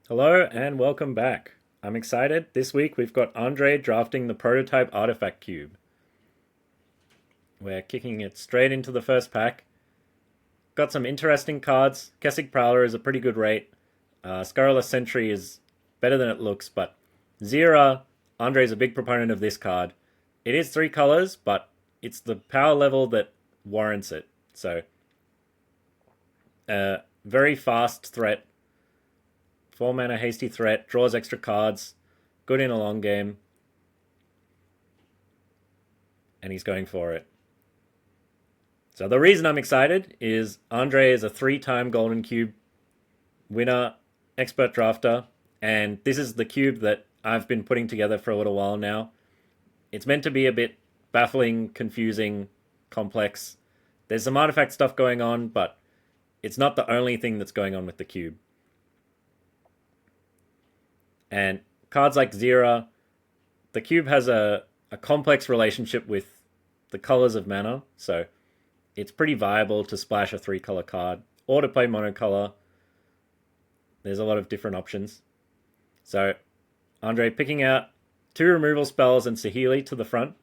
Hello and welcome back. I'm excited. This week we've got Andre drafting the prototype artifact cube. We're kicking it straight into the first pack. Got some interesting cards. Kessig Prowler is a pretty good rate. Scurrilous Sentry is better than it looks, but Zira, Andre's a big proponent of this card. It is 3 colors, but it's the power level that warrants it. So, very fast threat, 4 mana hasty threat, draws extra cards, good in a long game, and he's going for it. So the reason I'm excited is Andre is a 3-time Golden Cube winner, expert drafter, and this is the cube that I've been putting together for a little while now. It's meant to be a bit baffling, confusing, complex. There's some artifact stuff going on, but it's not the only thing that's going on with the cube. And cards like Zira, the cube has a complex relationship with the colors of mana, so it's pretty viable to splash a 3-color card or to play monocolor. There's a lot of different options. So, Andre picking out 2 removal spells and Saheeli to the front.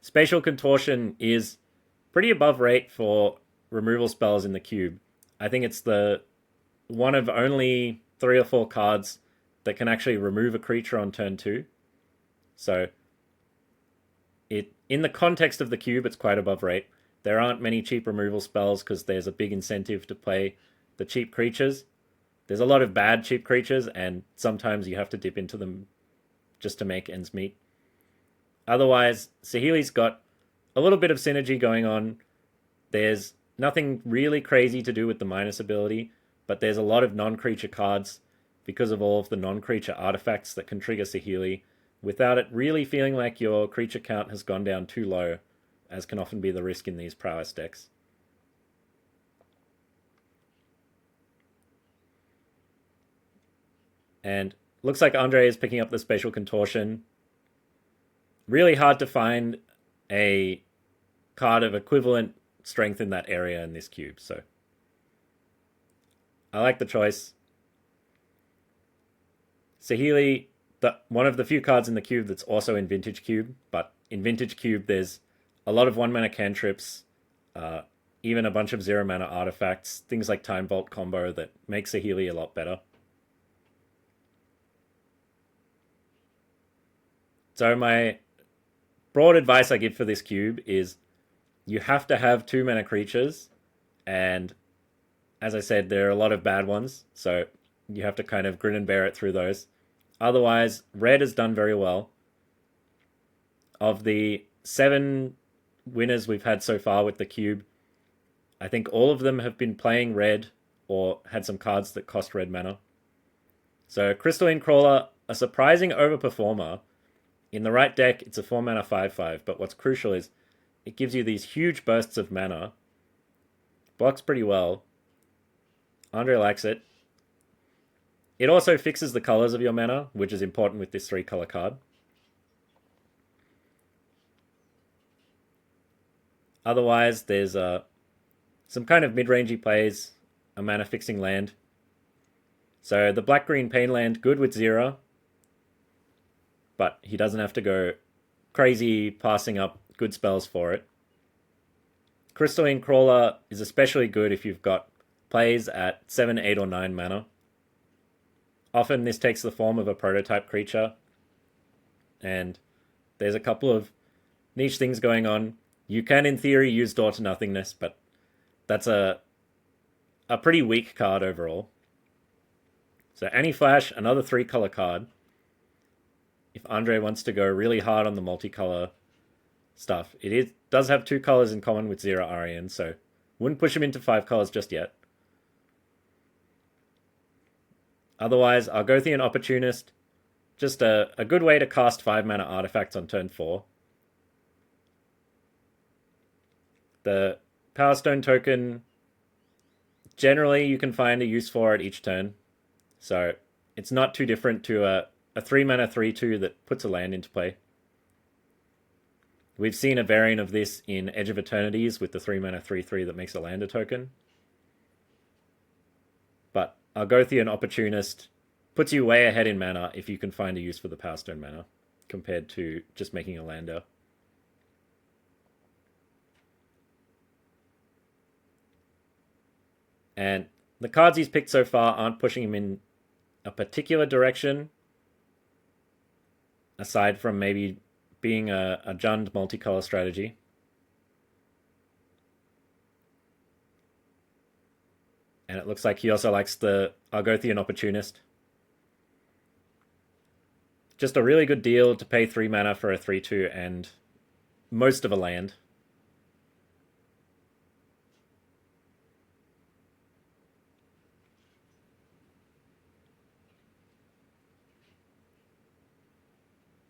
Spatial Contortion is pretty above rate for removal spells in the cube. I think it's the one of only 3 or 4 cards that can actually remove a creature on turn 2. So, in the context of the cube, it's quite above rate. There aren't many cheap removal spells because there's a big incentive to play the cheap creatures. There's a lot of bad cheap creatures, and sometimes you have to dip into them just to make ends meet. Otherwise, Saheeli's got a little bit of synergy going on. There's nothing really crazy to do with the minus ability, but there's a lot of non-creature cards because of all of the non-creature artifacts that can trigger Saheeli without it really feeling like your creature count has gone down too low, as can often be the risk in these prowess decks. And looks like Andre is picking up the Spatial Contortion. Really hard to find a card of equivalent strength in that area in this cube, so I like the choice. Saheeli, one of the few cards in the cube that's also in Vintage Cube, but in Vintage Cube there's a lot of 1-mana cantrips, uh, even a bunch of 0-mana artifacts, things like Time Vault combo that make Saheeli a lot better. So my broad advice I give for this cube is you have to have 2-mana creatures, and as I said, there are a lot of bad ones, so you have to kind of grin and bear it through those. Otherwise, red has done very well. Of the 7 winners we've had so far with the cube, I think all of them have been playing red or had some cards that cost red mana. So Crystalline Crawler, a surprising overperformer. In the right deck, it's a 4-mana 5/5, but what's crucial is it gives you these huge bursts of mana. Blocks pretty well. Andre likes it. It also fixes the colors of your mana, which is important with this 3-color card. Otherwise, there's some kind of mid-rangey plays, a mana fixing land. So the black-green pain land, good with Zira, but he doesn't have to go crazy passing up good spells for it. Crystalline Crawler is especially good if you've got plays at 7, 8, or 9 mana. Often this takes the form of a prototype creature, and there's a couple of niche things going on. You can, in theory, use Door to Nothingness, but that's a pretty weak card overall. So Anti-Flash, another 3-color card. If Andre wants to go really hard on the multicolor stuff, does have 2 colors in common with Zero Arian, so wouldn't push him into 5 colors just yet. Otherwise, Argothian Opportunist, just a good way to cast 5-mana artifacts on turn 4. The Power Stone token, generally you can find a use for it each turn, so it's not too different to a 3-mana 3/2 that puts a land into play. We've seen a variant of this in Edge of Eternities with the 3-mana 3/3 that makes a land a token. But Argothian Opportunist puts you way ahead in mana if you can find a use for the Power Stone mana, compared to just making a lander. And the cards he's picked so far aren't pushing him in a particular direction, aside from maybe being a Jund multicolor strategy. And it looks like he also likes the Argothian Opportunist. Just a really good deal to pay 3 mana for a 3/2 and most of a land.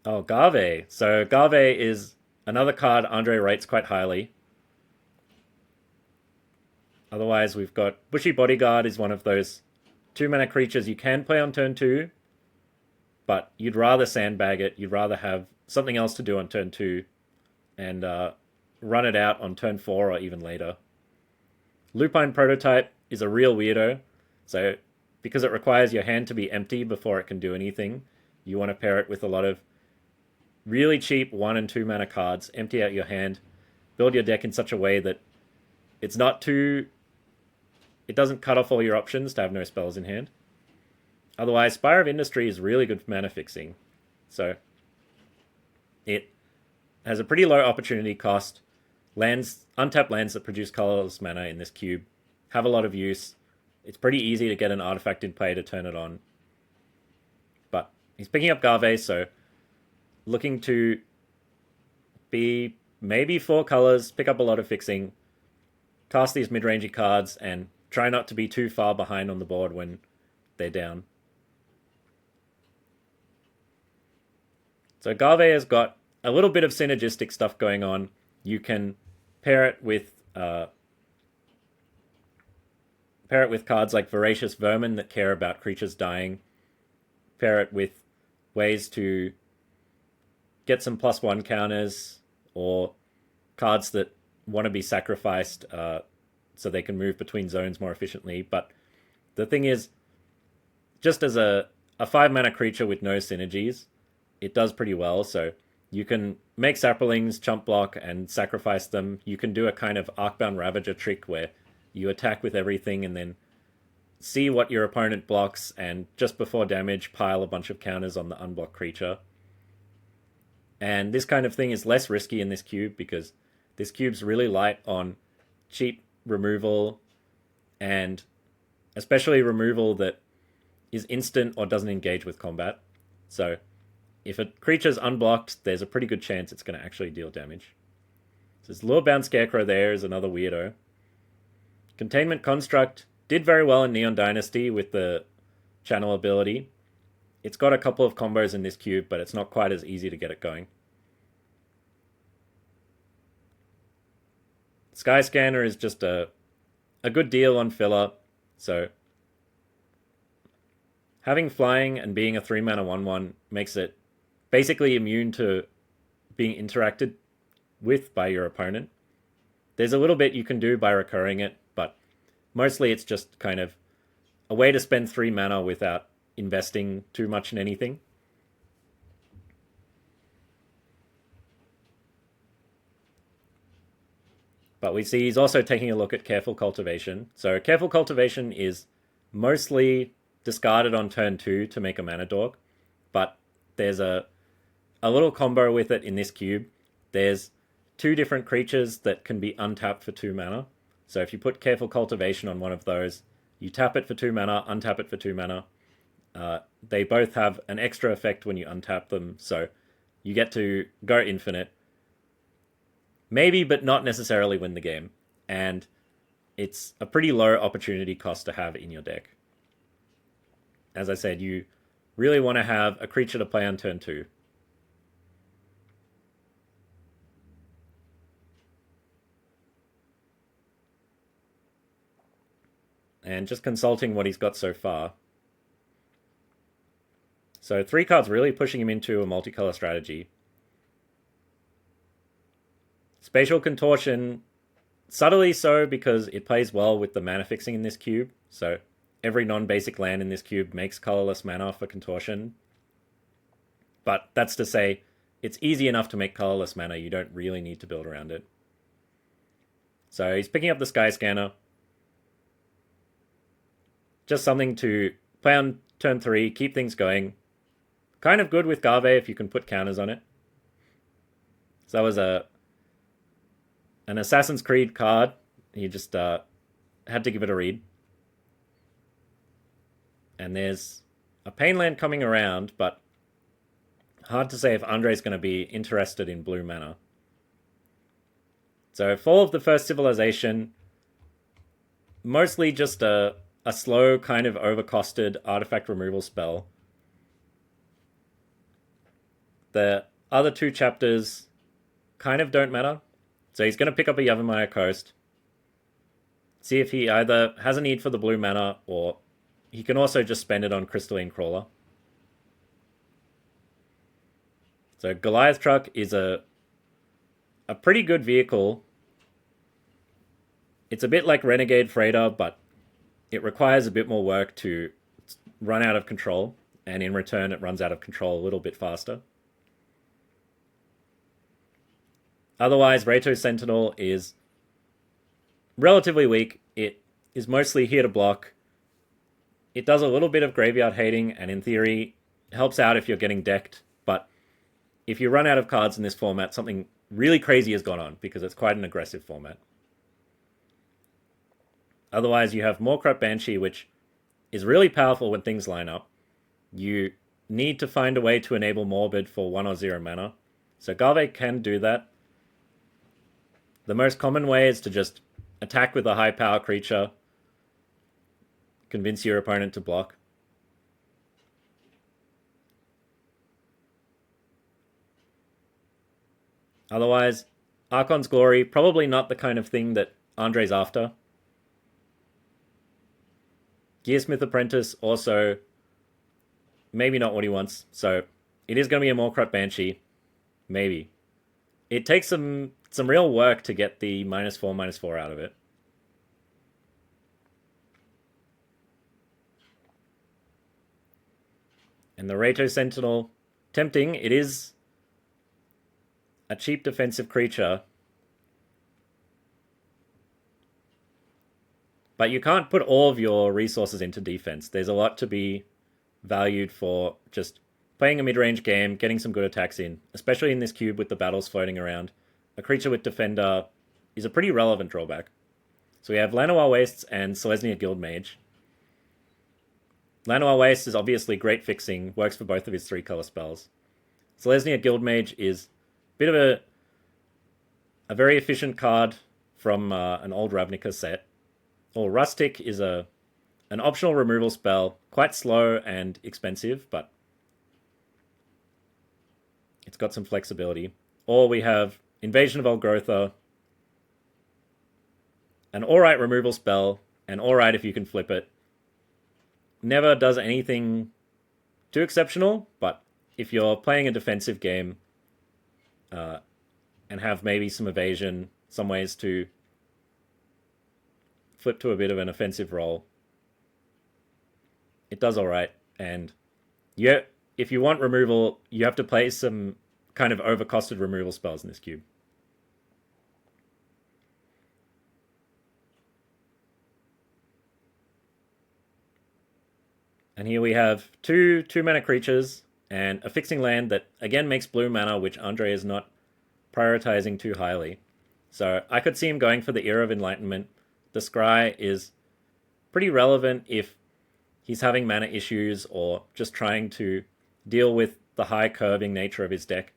Oh, Garve. So Garve is another card Andrea rates quite highly. Otherwise, we've got Bushy Bodyguard is one of those 2 mana creatures you can play on turn 2, but you'd rather sandbag it. You'd rather have something else to do on turn 2 and run it out on turn 4 or even later. Lupine Prototype is a real weirdo. So, because it requires your hand to be empty before it can do anything, you want to pair it with a lot of really cheap 1 and 2 mana cards, empty out your hand, build your deck in such a way that it's not too. It doesn't cut off all your options to have no spells in hand. Otherwise, Spire of Industry is really good for mana fixing. So, it has a pretty low opportunity cost. Lands, untapped lands that produce colorless mana in this cube have a lot of use. It's pretty easy to get an artifact in play to turn it on. But he's picking up Garve, so looking to be maybe 4 colors, pick up a lot of fixing, cast these mid-rangey cards, and try not to be too far behind on the board when they're down. So Garve has got a little bit of synergistic stuff going on. You can pair it with cards like Voracious Vermin that care about creatures dying. Pair it with ways to get some +1 counters, or cards that want to be sacrificed so they can move between zones more efficiently. But the thing is, just as a 5 mana creature with no synergies, it does pretty well. So you can make Saprolings, chump block, and sacrifice them. You can do a kind of Arcbound Ravager trick where you attack with everything and then see what your opponent blocks, and just before damage, pile a bunch of counters on the unblocked creature. And this kind of thing is less risky in this cube because this cube's really light on cheap removal, and especially removal that is instant or doesn't engage with combat. So if a creature's unblocked, there's a pretty good chance it's going to actually deal damage. So this Lure-Bound Scarecrow there is another weirdo. Containment Construct did very well in Neon Dynasty with the channel ability. It's got a couple of combos in this cube, but it's not quite as easy to get it going. Sky Scanner is just a good deal on filler. So having flying and being a 3 mana 1/1 makes it basically immune to being interacted with by your opponent. There's a little bit you can do by recurring it, but mostly it's just kind of a way to spend 3 mana without investing too much in anything. But we see he's also taking a look at Careful Cultivation. So Careful Cultivation is mostly discarded on turn 2 to make a mana dork, but there's a little combo with it in this cube. There's 2 different creatures that can be untapped for 2 mana. So if you put Careful Cultivation on one of those, you tap it for 2 mana, untap it for 2 mana. They both have an extra effect when you untap them, so you get to go infinite. Maybe, but not necessarily win the game. And it's a pretty low opportunity cost to have in your deck. As I said, you really want to have a creature to play on turn 2. And just consulting what he's got so far. So 3 cards really pushing him into a multicolor strategy. Spatial Contortion, subtly so because it plays well with the mana fixing in this cube. So every non-basic land in this cube makes colorless mana for Contortion. But that's to say, it's easy enough to make colorless mana, you don't really need to build around it. So he's picking up the Sky Scanner. Just something to play on turn 3, keep things going. Kind of good with Garve if you can put counters on it. So that was an Assassin's Creed card. He just had to give it a read. And there's a Painland coming around, but hard to say if Andre's going to be interested in blue mana. So Fall of the First Civilization, mostly just a slow, kind of overcosted artifact removal spell. The other 2 chapters kind of don't matter. So he's going to pick up a Yavimaya Coast. See if he either has a need for the blue mana, or he can also just spend it on Crystalline Crawler. So Goliath Truck is a pretty good vehicle. It's a bit like Renegade Freighter, but it requires a bit more work to run out of control, and in return it runs out of control a little bit faster. Otherwise, Rato Sentinel is relatively weak. It is mostly here to block. It does a little bit of graveyard hating, and in theory helps out if you're getting decked, but if you run out of cards in this format, something really crazy has gone on, because it's quite an aggressive format. Otherwise, you have Moorcrop Banshee, which is really powerful when things line up. You need to find a way to enable Morbid for 1 or 0 mana. So Garve can do that. The most common way is to just attack with a high power creature, convince your opponent to block. Otherwise, Archon's Glory, probably not the kind of thing that Andre's after. Gearsmith Apprentice, also maybe not what he wants. So it is going to be a Moorcrop Banshee. Maybe. It takes some real work to get the -4/-4 out of it. And the Rato Sentinel, tempting. It is a cheap defensive creature. But you can't put all of your resources into defense. There's a lot to be valued for just playing a mid-range game, getting some good attacks in, especially in this cube with the battles floating around. A creature with Defender is a pretty relevant drawback. So we have Llanowar Wastes and Selesnya Guildmage. Llanowar Waste is obviously great fixing, works for both of his 3-color spells. Selesnya Guildmage is a bit of a very efficient card from an old Ravnica set. Or Rustic is an optional removal spell, quite slow and expensive, but it's got some flexibility. Or we have Invasion of Elgrotha, an alright removal spell, and alright if you can flip it. Never does anything too exceptional, but if you're playing a defensive game and have maybe some evasion, some ways to flip to a bit of an offensive role, it does alright. And if you want removal, you have to play some kind of overcosted removal spells in this cube. And here we have two 2-mana creatures and a fixing land that again makes blue mana, which Andre is not prioritizing too highly. So I could see him going for the Era of Enlightenment. The Scry is pretty relevant if he's having mana issues or just trying to deal with the high curving nature of his deck.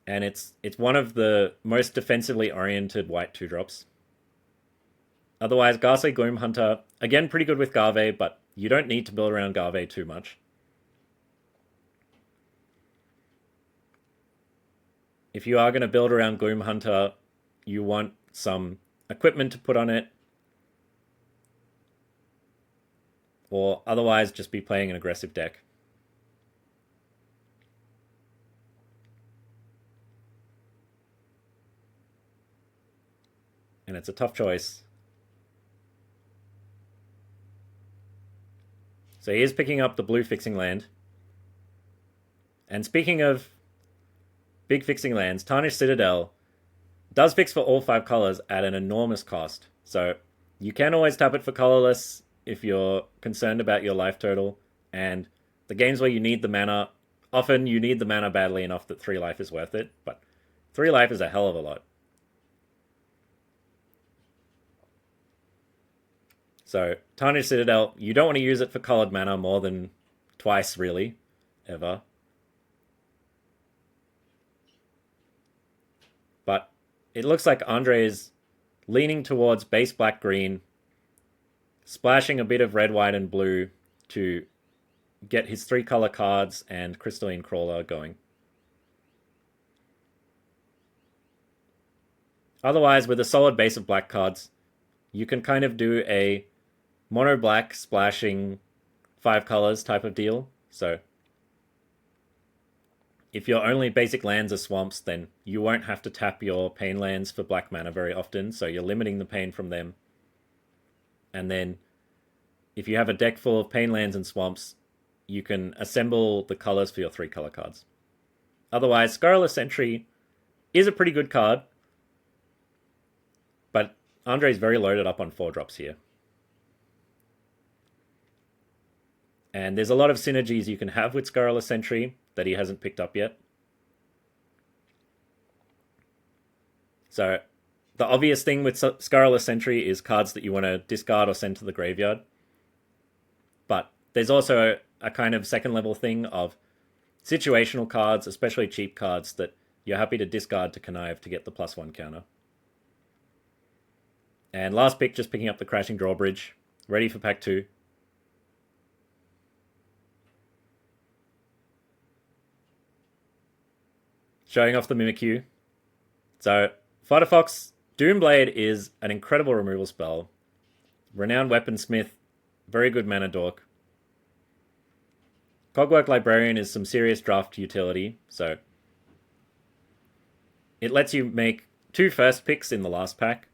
And it's one of the most defensively oriented white 2-drops. Otherwise, Ghastly Gloomhunter, again pretty good with Garve, but you don't need to build around Garve too much. If you are going to build around Gloomhunter, you want some equipment to put on it. Or otherwise, just be playing an aggressive deck. and it's a tough choice. So he is picking up the blue fixing land. And speaking of big fixing lands, Tarnished Citadel does fix for all 5 colors at an enormous cost. So you can always tap it for colorless if you're concerned about your life total. And the games where you need the mana, often you need the mana badly enough that 3 life is worth it. But 3 life is a hell of a lot. So Tarnished Citadel, you don't want to use it for colored mana more than twice, really, ever. But it looks like Andre is leaning towards base black-green, splashing a bit of red, white, and blue to get his 3-color cards and Crystalline Crawler going. Otherwise, with a solid base of black cards, you can kind of do a mono black splashing 5 colors type of deal. So if your only basic lands are swamps, then you won't have to tap your pain lands for black mana very often, so you're limiting the pain from them. And then if you have a deck full of pain lands and swamps, you can assemble the colors for your 3-color cards. Otherwise, Scurrilous Sentry is a pretty good card, but Andre's very loaded up on 4-drops here. And there's a lot of synergies you can have with Scurrilous Sentry that he hasn't picked up yet. So the obvious thing with Scurrilous Sentry is cards that you want to discard or send to the graveyard. But there's also a kind of second level thing of situational cards, especially cheap cards, that you're happy to discard to connive to get the +1 counter. And last pick, just picking up the Crashing Drawbridge, ready for pack 2. Showing off the Mimikyu. So, Fighterfox, Doomblade is an incredible removal spell. Renowned Weaponsmith, very good mana dork. Cogwork Librarian is some serious draft utility, so it lets you make 2 first picks in the last pack,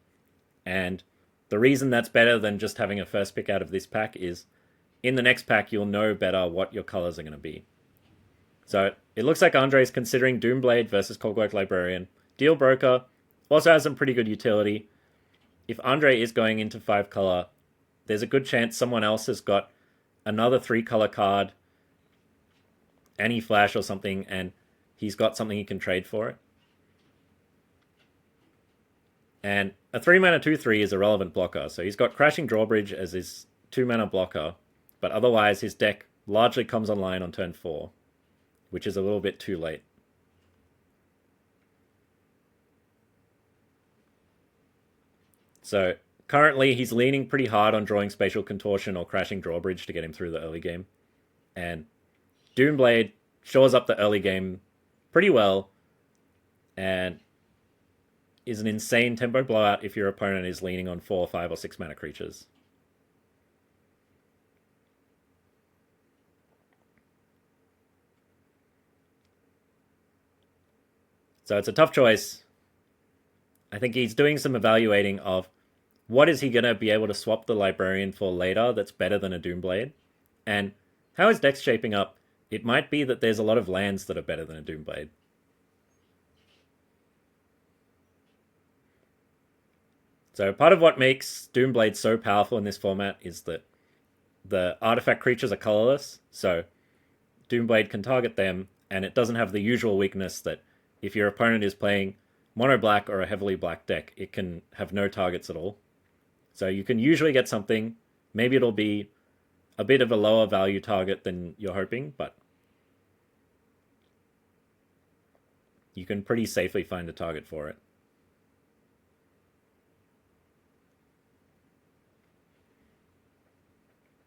and the reason that's better than just having a first pick out of this pack is in the next pack you'll know better what your colors are going to be. So it looks like Andre's considering Doomblade versus Cogwork Librarian. Deal Broker also has some pretty good utility. If Andre is going into 5-color, there's a good chance someone else has got another 3-color card, Anti-Flash or something, and he's got something he can trade for it. And a 3-mana 2/3 is a relevant blocker, so he's got Crashing Drawbridge as his 2-mana blocker, but otherwise his deck largely comes online on turn 4. Which is a little bit too late. So currently he's leaning pretty hard on drawing Spatial Contortion or Crashing Drawbridge to get him through the early game. And Doomblade shores up the early game pretty well and is an insane tempo blowout if your opponent is leaning on 4, 5, or 6 mana creatures. So it's a tough choice. I think he's doing some evaluating of what is he going to be able to swap the Librarian for later that's better than a Doomblade. And how his deck's shaping up, it might be that there's a lot of lands that are better than a Doomblade. So part of what makes Doomblade so powerful in this format is that the artifact creatures are colorless, so Doomblade can target them, and it doesn't have the usual weakness that if your opponent is playing mono black or a heavily black deck, it can have no targets at all. So you can usually get something. Maybe it'll be a bit of a lower value target than you're hoping, but you can pretty safely find a target for it.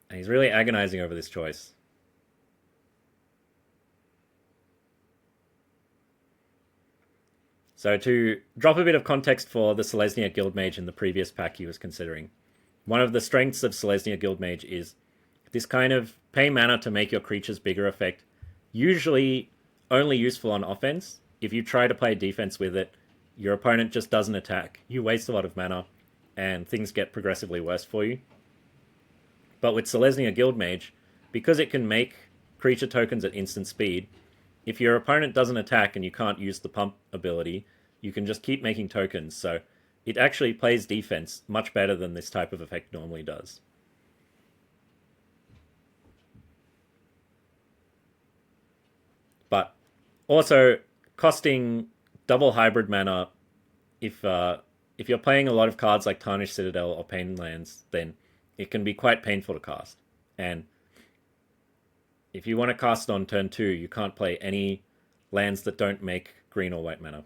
And he's really agonizing over this choice. So to drop a bit of context for the Selesnya Guildmage in the previous pack he was considering, one of the strengths of Selesnya Guildmage is this kind of pay mana to make your creatures bigger effect, usually only useful on offense. If you try to play defense with it, your opponent just doesn't attack. You waste a lot of mana. and things get progressively worse for you. But with Selesnya Guildmage, because it can make creature tokens at instant speed, if your opponent doesn't attack and you can't use the pump ability, you can just keep making tokens. So it actually plays defense much better than this type of effect normally does. But also costing double hybrid mana, if you're playing a lot of cards like Tarnished Citadel or Painlands, then it can be quite painful to cast. And if you want to cast on turn 2, you can't play any lands that don't make green or white mana.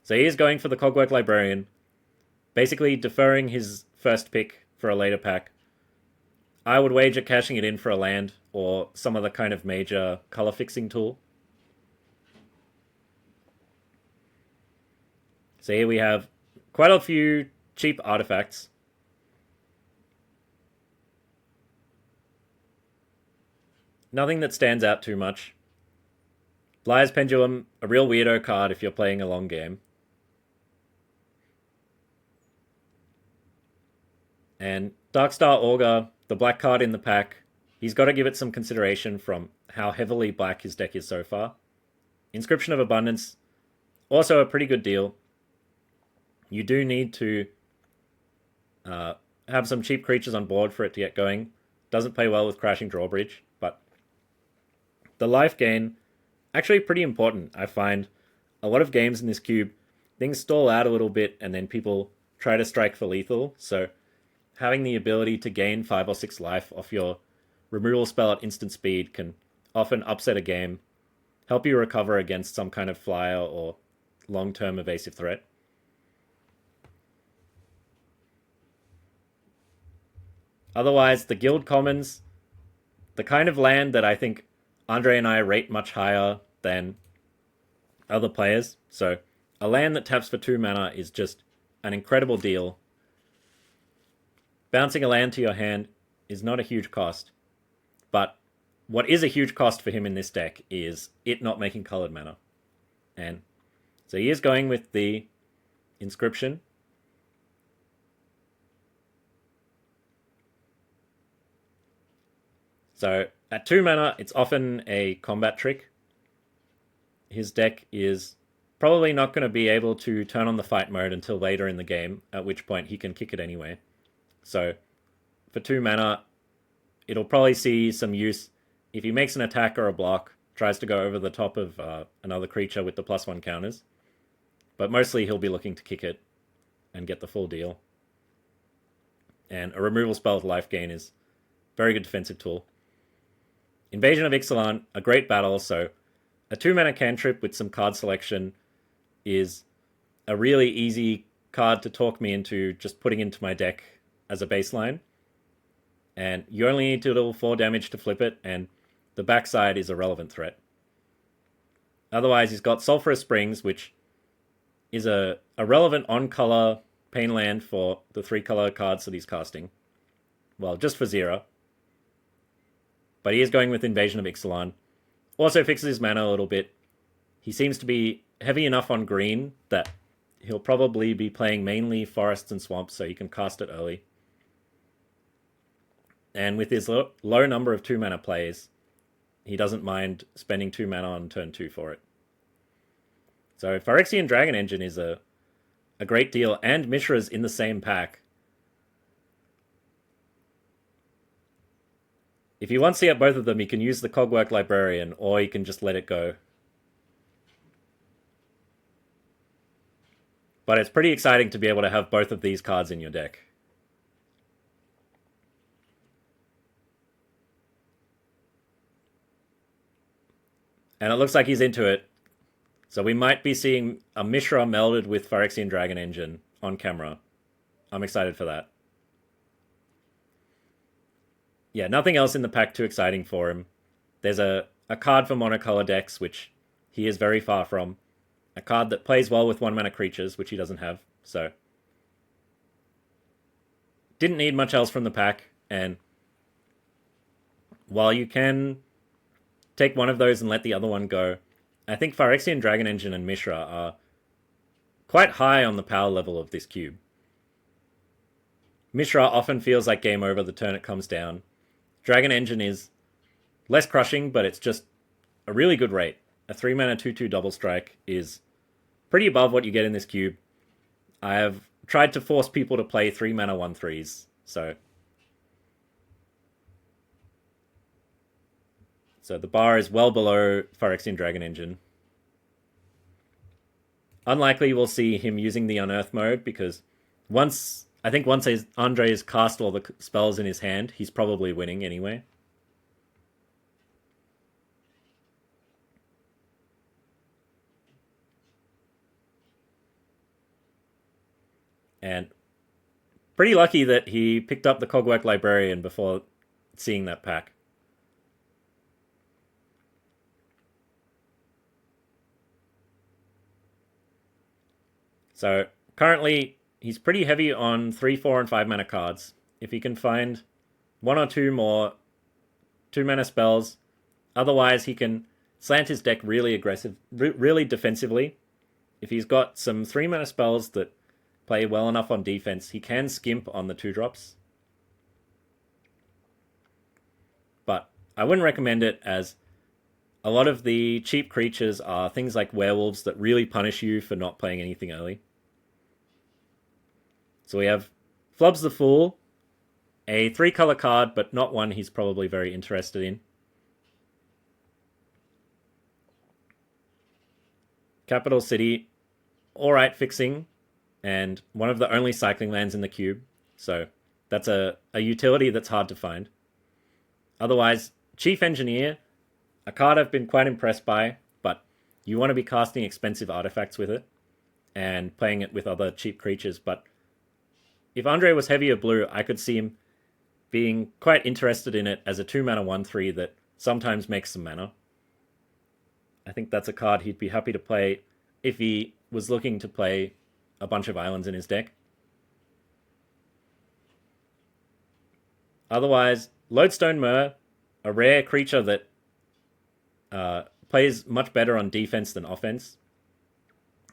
So he is going for the Cogwork Librarian, basically deferring his first pick for a later pack. I would wager cashing it in for a land or some other kind of major color fixing tool. So here we have quite a few cheap artifacts. Nothing that stands out too much. Liar's Pendulum, a real weirdo card if you're playing a long game. And Darkstar Augur, the black card in the pack, he's got to give it some consideration from how heavily black his deck is so far. Inscription of Abundance, also a pretty good deal. You do need to have some cheap creatures on board for it to get going. Doesn't play well with Crashing Drawbridge, but the life gain, actually pretty important. I find a lot of games in this cube, things stall out a little bit and then people try to strike for lethal, so having the ability to gain 5 or 6 life off your removal spell at instant speed can often upset a game, help you recover against some kind of flyer or long-term evasive threat. Otherwise, the Guild Commons, the kind of land that I think Andre and I rate much higher than other players. So a land that taps for 2 mana is just an incredible deal. Bouncing a land to your hand is not a huge cost, but what is a huge cost for him in this deck is it not making colored mana. And so he is going with the Inscription. So at 2 mana, it's often a combat trick. His deck is probably not going to be able to turn on the fight mode until later in the game, at which point he can kick it anyway. So for 2 mana, it'll probably see some use if he makes an attack or a block, tries to go over the top of another creature with the +1 counters. But mostly he'll be looking to kick it and get the full deal. And a removal spell with life gain is a very good defensive tool. Invasion of Ixalan, a great battle, so a 2 mana cantrip with some card selection is a really easy card to talk me into just putting into my deck as a baseline. And you only need to deal 4 damage to flip it, and the backside is a relevant threat. Otherwise, he's got Sulphurous Springs, which is a relevant on-color pain land for the 3-color cards that he's casting. Well, just for 0. But he is going with Invasion of Ixalan. Also fixes his mana a little bit. He seems to be heavy enough on green that he'll probably be playing mainly forests and swamps, so he can cast it early. And with his low number of 2 mana plays, he doesn't mind spending 2 mana on turn 2 for it. So Phyrexian Dragon Engine is a great deal, and Mishra's in the same pack. If he wants to get both of them, he can use the Cogwork Librarian, or he can just let it go. But it's pretty exciting to be able to have both of these cards in your deck. And it looks like he's into it. So we might be seeing a Mishra melded with Phyrexian Dragon Engine on camera. I'm excited for that. Yeah, nothing else in the pack too exciting for him. There's a card for monocolor decks, which he is very far from. A card that plays well with 1 mana creatures, which he doesn't have. So didn't need much else from the pack. And while you can take one of those and let the other one go, I think Phyrexian Dragon Engine and Mishra are quite high on the power level of this cube. Mishra often feels like game over the turn it comes down. Dragon Engine is less crushing, but it's just a really good rate. A 3 mana 2/2 double strike is pretty above what you get in this cube. I have tried to force people to play 3 mana 1/3s, so the bar is well below Phyrexian Dragon Engine. Unlikely we'll see him using the Unearth mode because once Andre has cast all the spells in his hand, he's probably winning anyway. And pretty lucky that he picked up the Cogwork Librarian before seeing that pack. So currently, he's pretty heavy on 3, 4, and 5 mana cards. If he can find one or two more 2 mana spells, otherwise he can slant his deck really aggressive, really defensively. If he's got some 3 mana spells that play well enough on defense, he can skimp on the 2-drops. But I wouldn't recommend it, as a lot of the cheap creatures are things like werewolves that really punish you for not playing anything early. So we have Flubs the Fool, a 3-color card, but not one he's probably very interested in. Capital City, alright fixing, and one of the only cycling lands in the cube, so that's a utility that's hard to find. Otherwise, Chief Engineer, a card I've been quite impressed by, but you want to be casting expensive artifacts with it and playing it with other cheap creatures. But if Andre was heavier blue, I could see him being quite interested in it as a 2 mana 1/3 that sometimes makes some mana. I think that's a card he'd be happy to play if he was looking to play a bunch of islands in his deck. Otherwise, Lodestone Myr, a rare creature that plays much better on defense than offense.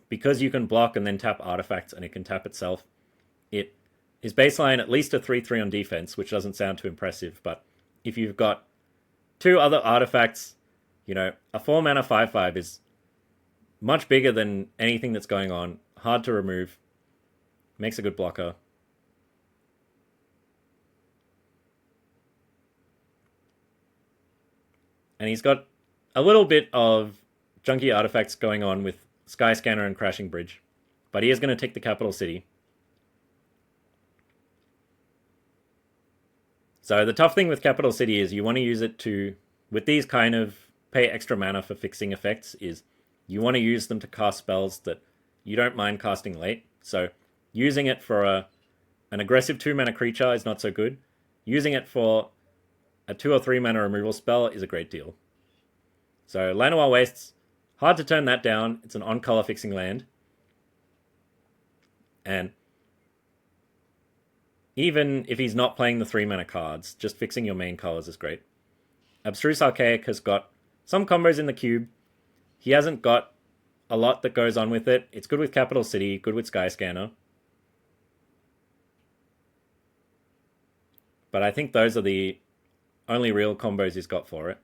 Because you can block and then tap artifacts and it can tap itself, it is baseline at least a 3/3 on defense, which doesn't sound too impressive, but if you've got 2 other artifacts, a 4 mana 5/5 is much bigger than anything that's going on, hard to remove, makes a good blocker. And he's got a little bit of junky artifacts going on with Skyscanner and Crashing Bridge, but he is going to take the capital city. So the tough thing with capital city is you want to use it to, with these kind of pay extra mana for fixing effects, is you want to use them to cast spells that you don't mind casting late. So using it for an aggressive 2 mana creature is not so good. Using it for a 2 or 3 mana removal spell is a great deal. So Llanowar Wastes, hard to turn that down. It's an on-color fixing land. And even if he's not playing the 3 mana cards, just fixing your main colors is great. Abstruse Archaic has got some combos in the cube. He hasn't got a lot that goes on with it. It's good with Capital City, good with Skyscanner. But I think those are the only real combos he's got for it.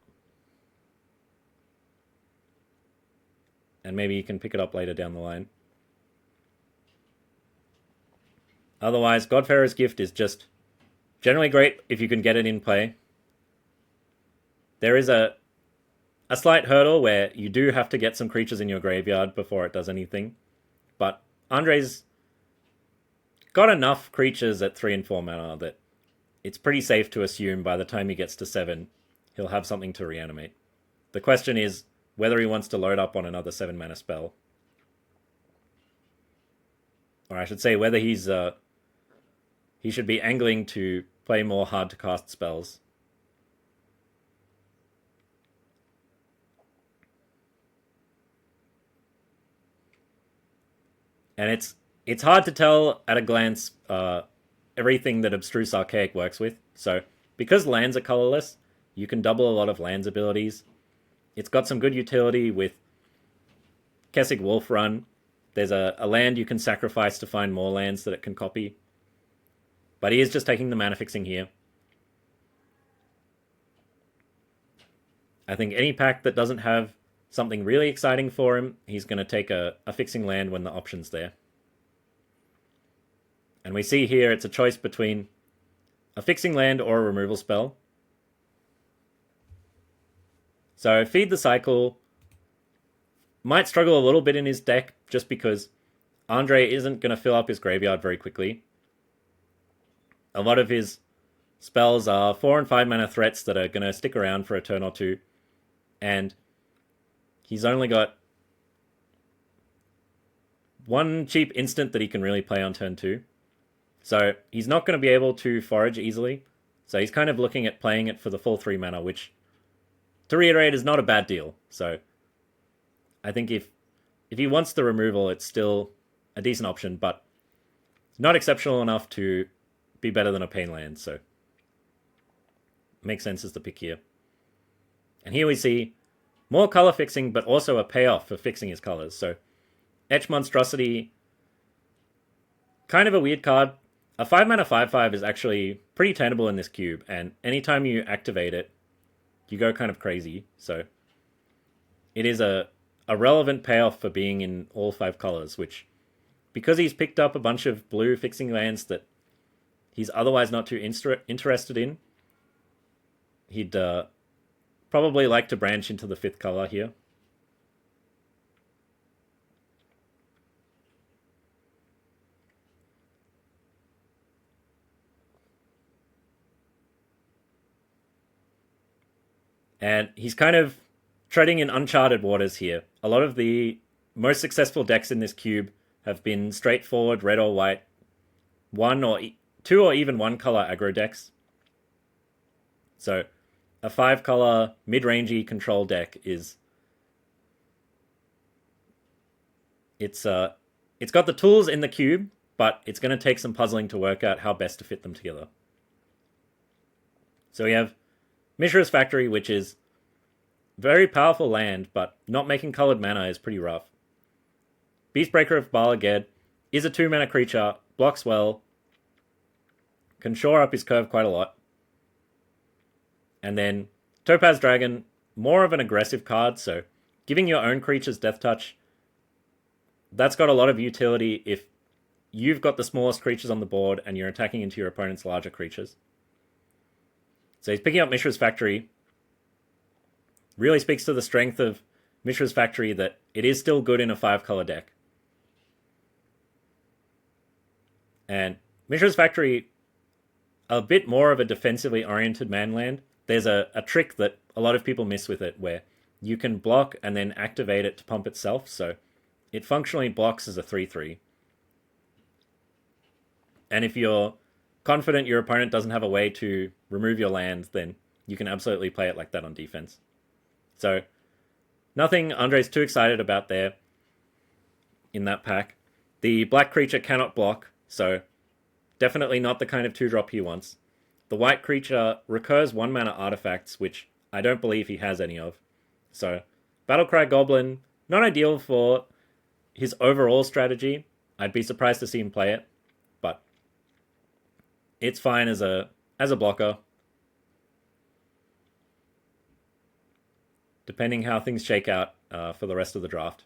And maybe you can pick it up later down the line. Otherwise, Godfarer's Gift is just generally great if you can get it in play. There is a slight hurdle where you do have to get some creatures in your graveyard before it does anything. But Andre's got enough creatures at 3 and 4 mana that it's pretty safe to assume by the time he gets to 7, he'll have something to reanimate. The question is whether he wants to load up on another 7 mana spell. Or I should say whether he should be angling to play more hard to cast spells. And it's hard to tell at a glance everything that Abstruse Archaic works with. So because lands are colorless, you can double a lot of lands abilities. It's got some good utility with Kessig Wolf Run. There's a land you can sacrifice to find more lands that it can copy. But he is just taking the mana fixing here. I think any pack that doesn't have something really exciting for him, he's going to take a fixing land when the option's there. And we see here it's a choice between a fixing land or a removal spell. So Feed the Cycle might struggle a little bit in his deck just because Andre isn't going to fill up his graveyard very quickly. A lot of his spells are 4 and 5 mana threats that are going to stick around for a turn or two. And he's only got one cheap instant that he can really play on turn 2. So he's not going to be able to forage easily. So he's kind of looking at playing it for the full 3 mana, which, to reiterate, is not a bad deal. So I think if he wants the removal, it's still a decent option, but it's not exceptional enough to be better than a Pain Land. So makes sense as the pick here. And here we see more color fixing, but also a payoff for fixing his colors. So Etch Monstrosity, kind of a weird card. A 5 mana 5/5 is actually pretty tenable in this cube, and anytime you activate it, you go kind of crazy. So it is a relevant payoff for being in all 5 colors, which, because he's picked up a bunch of blue fixing lands that he's otherwise not too interested in, he'd probably like to branch into the 5th color here. And he's kind of treading in uncharted waters here. A lot of the most successful decks in this cube have been straightforward red or white, 1 or 2 or even 1 color aggro decks. So a 5 color mid-rangey control deck is it's got the tools in the cube, but it's going to take some puzzling to work out how best to fit them together. So we have Mishra's Factory, which is very powerful land, but not making colored mana is pretty rough. Beastbreaker of Bala Ged is a 2 mana creature, blocks well, can shore up his curve quite a lot. And then Topaz Dragon, more of an aggressive card, so giving your own creatures Death Touch, that's got a lot of utility if you've got the smallest creatures on the board and you're attacking into your opponent's larger creatures. So he's picking up Mishra's Factory. Really speaks to the strength of Mishra's Factory that it is still good in a 5-color deck. And Mishra's Factory, a bit more of a defensively oriented manland. There's a trick that a lot of people miss with it where you can block and then activate it to pump itself. So it functionally blocks as a 3/3. And if you're confident your opponent doesn't have a way to remove your land, then you can absolutely play it like that on defense. So nothing Andre's too excited about there in that pack. The black creature cannot block, so definitely not the kind of 2-drop he wants. The white creature recurs 1 mana artifacts, which I don't believe he has any of. So Battlecry Goblin, not ideal for his overall strategy. I'd be surprised to see him play it, but it's fine as a blocker, depending how things shake out for the rest of the draft.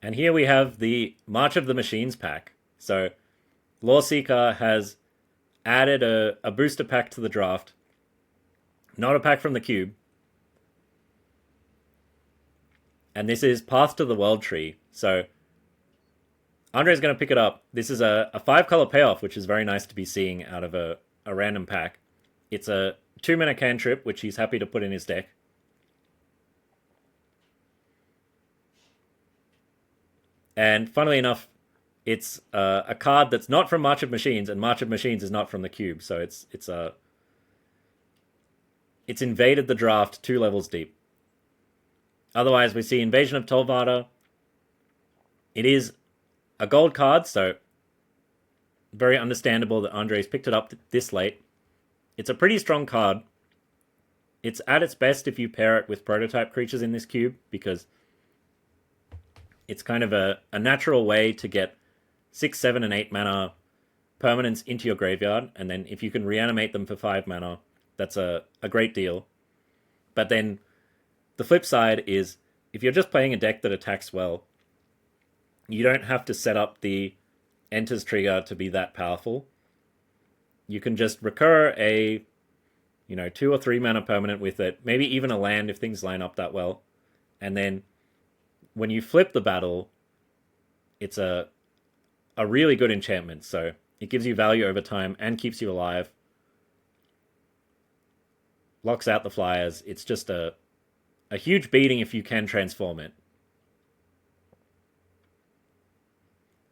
And here we have the March of the Machines pack. So Lawseeker has added a booster pack to the draft. Not a pack from the cube. And this is Path to the World Tree. So Andre's going to pick it up. This is a 5-color payoff, which is very nice to be seeing out of a random pack. It's a 2 mana cantrip, which he's happy to put in his deck. And funnily enough, it's a card that's not from March of Machines, and March of Machines is not from the cube, so it's invaded the draft 2 levels deep. Otherwise, we see Invasion of Tolvada, It is a gold card, so very understandable that Andre's picked it up this late. It's a pretty strong card. It's at its best if you pair it with prototype creatures in this cube, because it's kind of a natural way to get 6, 7, and 8 mana permanents into your graveyard, and then if you can reanimate them for 5 mana, that's a great deal. But then the flip side is, if you're just playing a deck that attacks well, you don't have to set up the enters trigger to be that powerful. You can just recur a 2 or 3 mana permanent with it, maybe even a land if things line up that well. And then when you flip the battle, it's a really good enchantment. So it gives you value over time and keeps you alive. Locks out the flyers. It's just a huge beating if you can transform it.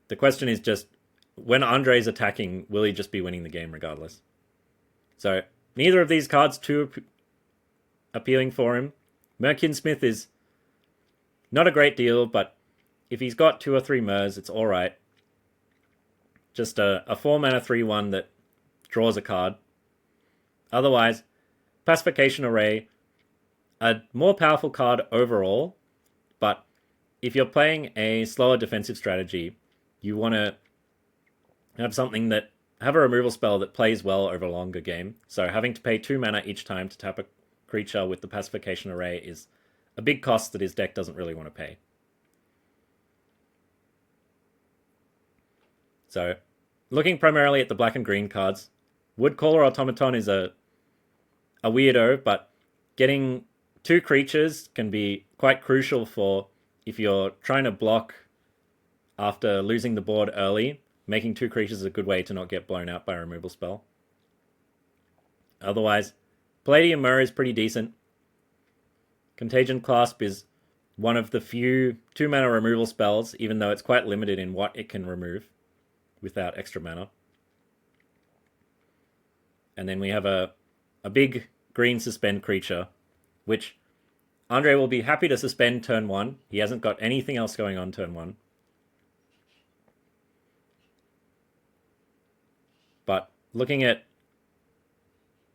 The question is just, when Andre's attacking, will he just be winning the game regardless? So neither of these cards too appealing for him. Merkinsmith is not a great deal, but if he's got 2 or 3 Mers, it's alright. Just a 4 mana 3/1 that draws a card. Otherwise, Pacification Array, a more powerful card overall, but if you're playing a slower defensive strategy, you want to have something that have a removal spell that plays well over a longer game. So having to pay 2 mana each time to tap a creature with the Pacification Array is a big cost that his deck doesn't really want to pay. So, looking primarily at the black and green cards, Woodcaller Automaton is a weirdo, but getting 2 creatures can be quite crucial for if you're trying to block after losing the board early. Making 2 creatures is a good way to not get blown out by a removal spell. Otherwise, Palladium Myr is pretty decent. Contagion Clasp is one of the few 2 mana removal spells, even though it's quite limited in what it can remove without extra mana. And then we have a big green suspend creature, which Andre will be happy to suspend turn 1. He hasn't got anything else going on turn 1. But looking at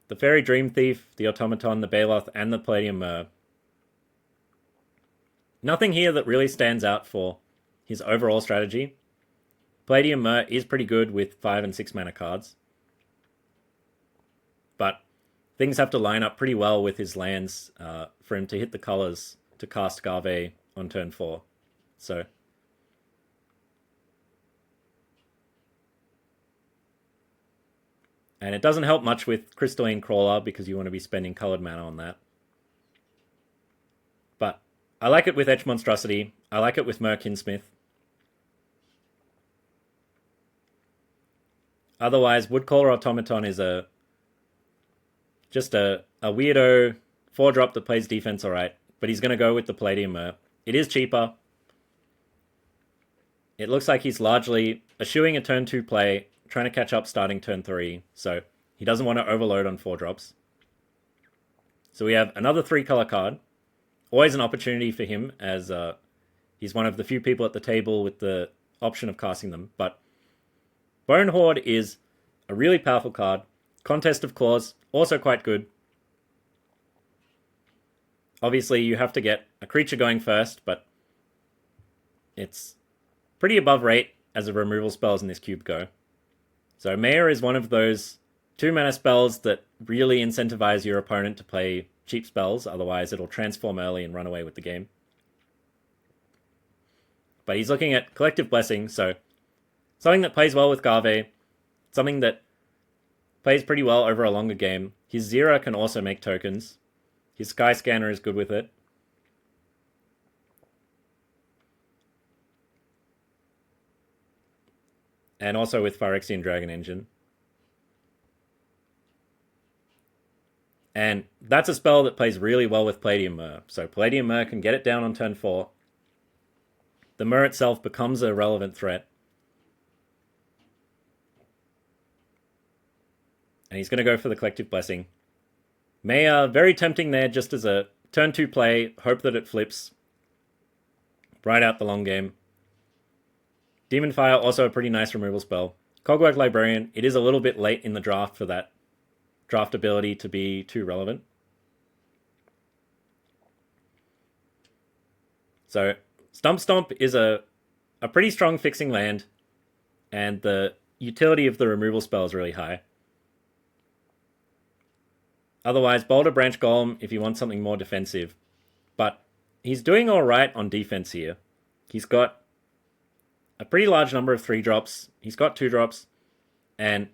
the Fairy Dream Thief, the Automaton, the Baloth, and the Palladium Myr, nothing here that really stands out for his overall strategy. Palladium Myr is pretty good with 5 and 6 mana cards, but things have to line up pretty well with his lands for him to hit the colors to cast Garve on turn 4. So and it doesn't help much with Crystalline Crawler because you want to be spending colored mana on that. But I like it with Etch Monstrosity. I like it with Merkinsmith. Otherwise, Woodcaller Automaton is just a weirdo 4-drop that plays defense alright, but he's going to go with the Palladium Myr. It is cheaper. It looks like he's largely eschewing a turn 2 play, trying to catch up starting turn 3, so he doesn't want to overload on 4-drops. So we have another 3-color card. Always an opportunity for him, as he's one of the few people at the table with the option of casting them. But Bone Horde is a really powerful card. Contest of Claws, also quite good. Obviously, you have to get a creature going first, but it's pretty above rate as the removal spells in this cube go. So Mayor is one of those 2 mana spells that really incentivize your opponent to play cheap spells, otherwise it'll transform early and run away with the game. But he's looking at Collective Blessing, so something that plays well with Garve, something that plays pretty well over a longer game. His Zera can also make tokens. His Sky Scanner is good with it. And also with Phyrexian Dragon Engine. And that's a spell that plays really well with Palladium Myr. So Palladium Myr can get it down on turn 4. The Myr itself becomes a relevant threat. And he's going to go for the Collective Blessing. Maya, very tempting there just as a turn 2 play. Hope that it flips. Ride out the long game. Demon Fire, also a pretty nice removal spell. Cogwork Librarian, it is a little bit late in the draft for that draft ability to be too relevant. So Stump Stomp is a pretty strong fixing land, and the utility of the removal spell is really high. Otherwise, Boulder Branch Golem if you want something more defensive. But he's doing alright on defense here. He's got a pretty large number of 3-drops. He's got 2-drops. And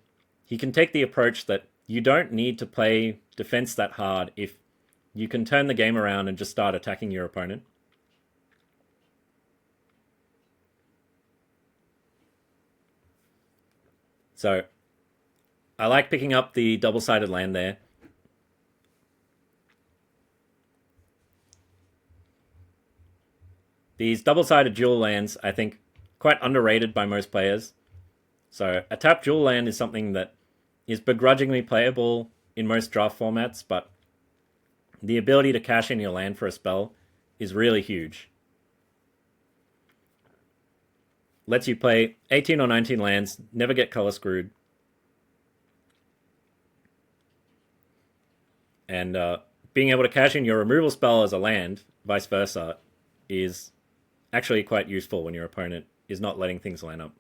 he can take the approach that you don't need to play defense that hard if you can turn the game around and just start attacking your opponent. So I like picking up the double-sided land there. These double-sided dual lands, I think, quite underrated by most players. So a tap dual land is something that is begrudgingly playable in most draft formats, but the ability to cash in your land for a spell is really huge. Lets you play 18 or 19 lands, never get color screwed. And being able to cash in your removal spell as a land, vice versa, is actually quite useful when your opponent is not letting things line up.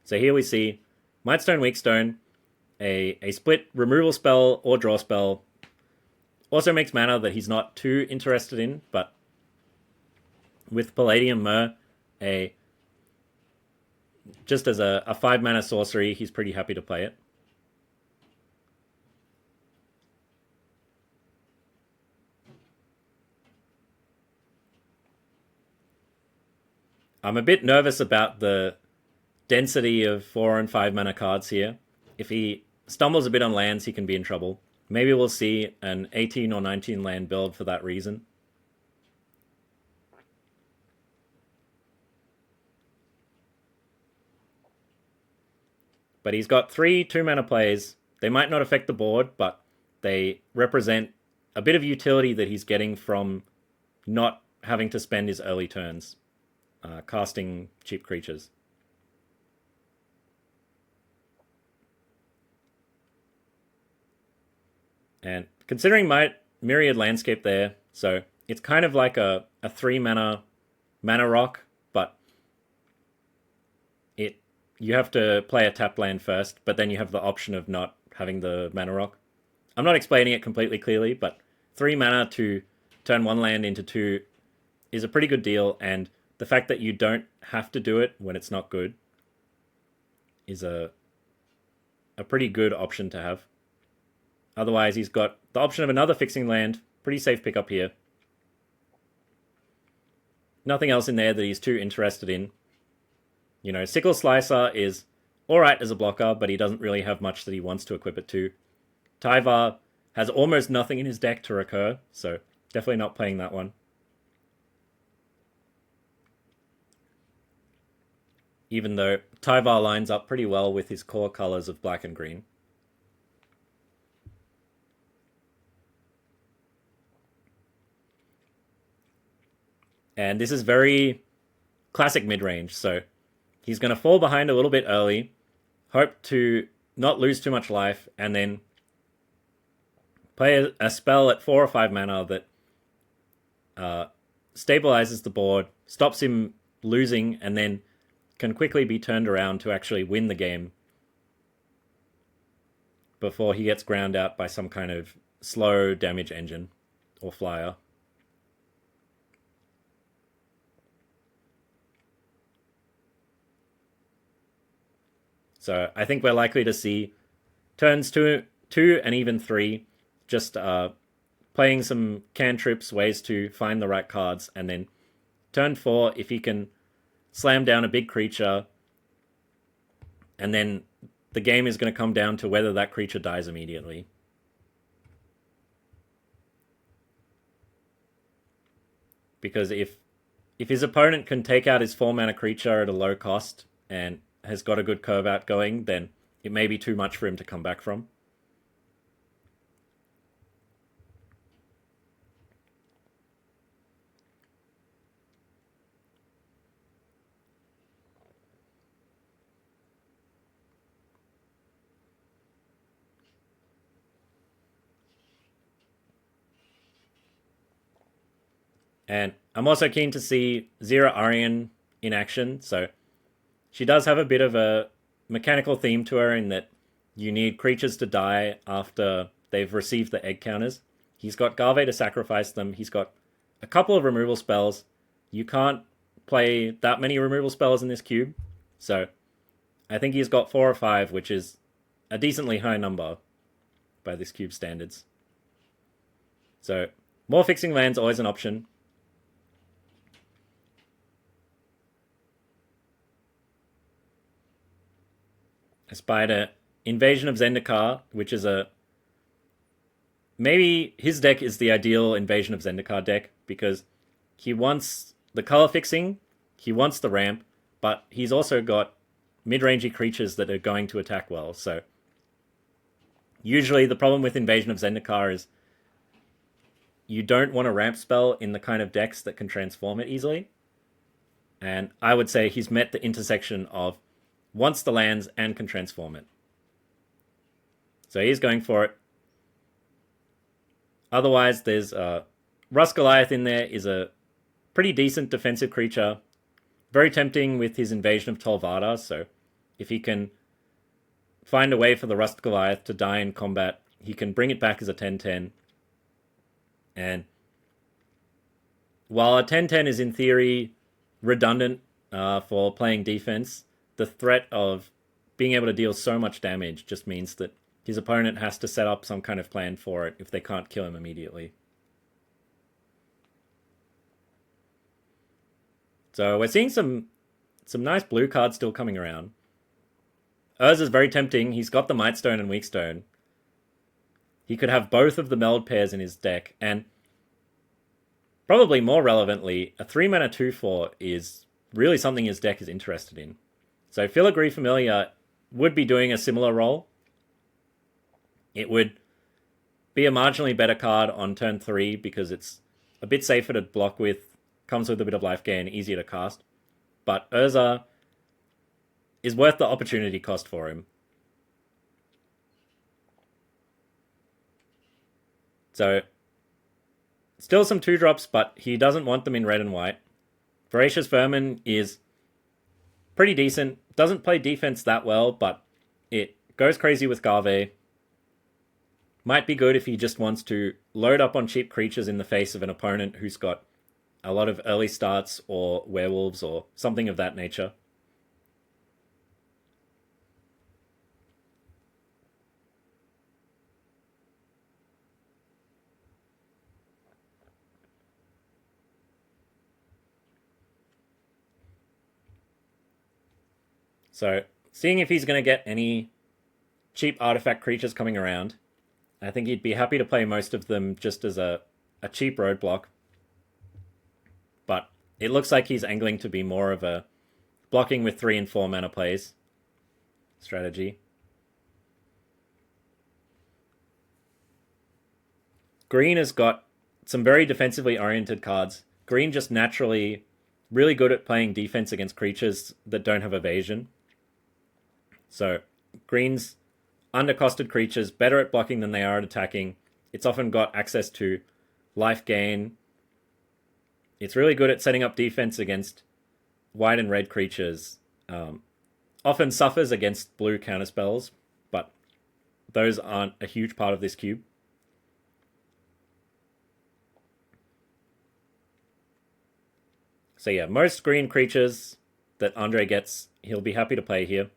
So here we see Mightstone, Weakstone, a split removal spell or draw spell. Also makes mana that he's not too interested in, but with Palladium Myr, just as a 5-mana sorcery, he's pretty happy to play it. I'm a bit nervous about the density of 4 and 5 mana cards here. If he stumbles a bit on lands, he can be in trouble. Maybe we'll see an 18 or 19 land build for that reason. But he's got 3 2-mana plays. They might not affect the board, but they represent a bit of utility that he's getting from not having to spend his early turns casting cheap creatures. And considering my Myriad Landscape there, so it's kind of like a 3-mana mana rock, but you have to play a tap land first, but then you have the option of not having the mana rock. I'm not explaining it completely clearly, but 3 mana to turn 1 land into 2 is a pretty good deal, and the fact that you don't have to do it when it's not good is a pretty good option to have. Otherwise, he's got the option of another fixing land. Pretty safe pickup here. Nothing else in there that he's too interested in. You know, Sickle Slicer is alright as a blocker, but he doesn't really have much that he wants to equip it to. Tyvar has almost nothing in his deck to recur, so definitely not playing that one. Even though Tyvar lines up pretty well with his core colors of black and green. And this is very classic mid-range, so he's going to fall behind a little bit early, hope to not lose too much life, and then play a spell at 4 or 5 mana that stabilizes the board, stops him losing, and then can quickly be turned around to actually win the game before he gets ground out by some kind of slow damage engine or flyer. So I think we're likely to see turns 2 and even 3 just playing some cantrips, ways to find the right cards, and then turn 4, if he can slam down a big creature, and then the game is going to come down to whether that creature dies immediately. Because if his opponent can take out his 4-mana creature at a low cost and has got a good curve out going, then it may be too much for him to come back from. And I'm also keen to see Zira Arian in action. So she does have a bit of a mechanical theme to her in that you need creatures to die after they've received the egg counters. He's got Garve to sacrifice them. He's got a couple of removal spells. You can't play that many removal spells in this cube. So I think he's got 4 or 5, which is a decently high number by this cube standards. So more fixing lands always an option. A spider Invasion of Zendikar, which is a maybe his deck is the ideal Invasion of Zendikar deck because he wants the color fixing, he wants the ramp, but he's also got mid-rangey creatures that are going to attack well. So usually the problem with Invasion of Zendikar is you don't want a ramp spell in the kind of decks that can transform it easily. And I would say he's met the intersection of wants the lands and can transform it. So he's going for it. Otherwise, there's Rust Goliath in there is a pretty decent defensive creature. Very tempting with his Invasion of Tolvada. So if he can find a way for the Rust Goliath to die in combat, he can bring it back as a 10-10. And while a 10-10 is in theory redundant for playing defense, the threat of being able to deal so much damage just means that his opponent has to set up some kind of plan for it if they can't kill him immediately. So we're seeing some nice blue cards still coming around. Urza is very tempting. He's got the Mightstone and Weakstone. He could have both of the meld pairs in his deck, and probably more relevantly, a 3-mana 2/4 is really something his deck is interested in. So Filigree Familiar would be doing a similar role. It would be a marginally better card on turn 3 because it's a bit safer to block with, comes with a bit of life gain, easier to cast. But Urza is worth the opportunity cost for him. So, still some 2-drops, but he doesn't want them in red and white. Voracious Vermin is pretty decent. Doesn't play defense that well, but it goes crazy with Garve. Might be good if he just wants to load up on cheap creatures in the face of an opponent who's got a lot of early starts or werewolves or something of that nature. So, seeing if he's going to get any cheap artifact creatures coming around, I think he'd be happy to play most of them just as a cheap roadblock. But it looks like he's angling to be more of a blocking with 3 and 4 mana plays strategy. Green has got some very defensively oriented cards. Green just naturally really good at playing defense against creatures that don't have evasion. So Green's undercosted creatures better at blocking than they are at attacking. It's often got access to life gain. It's really good at setting up defense against white and red creatures. Often suffers against blue counterspells, but those aren't a huge part of this cube. So yeah, most green creatures that Andre gets, he'll be happy to play here.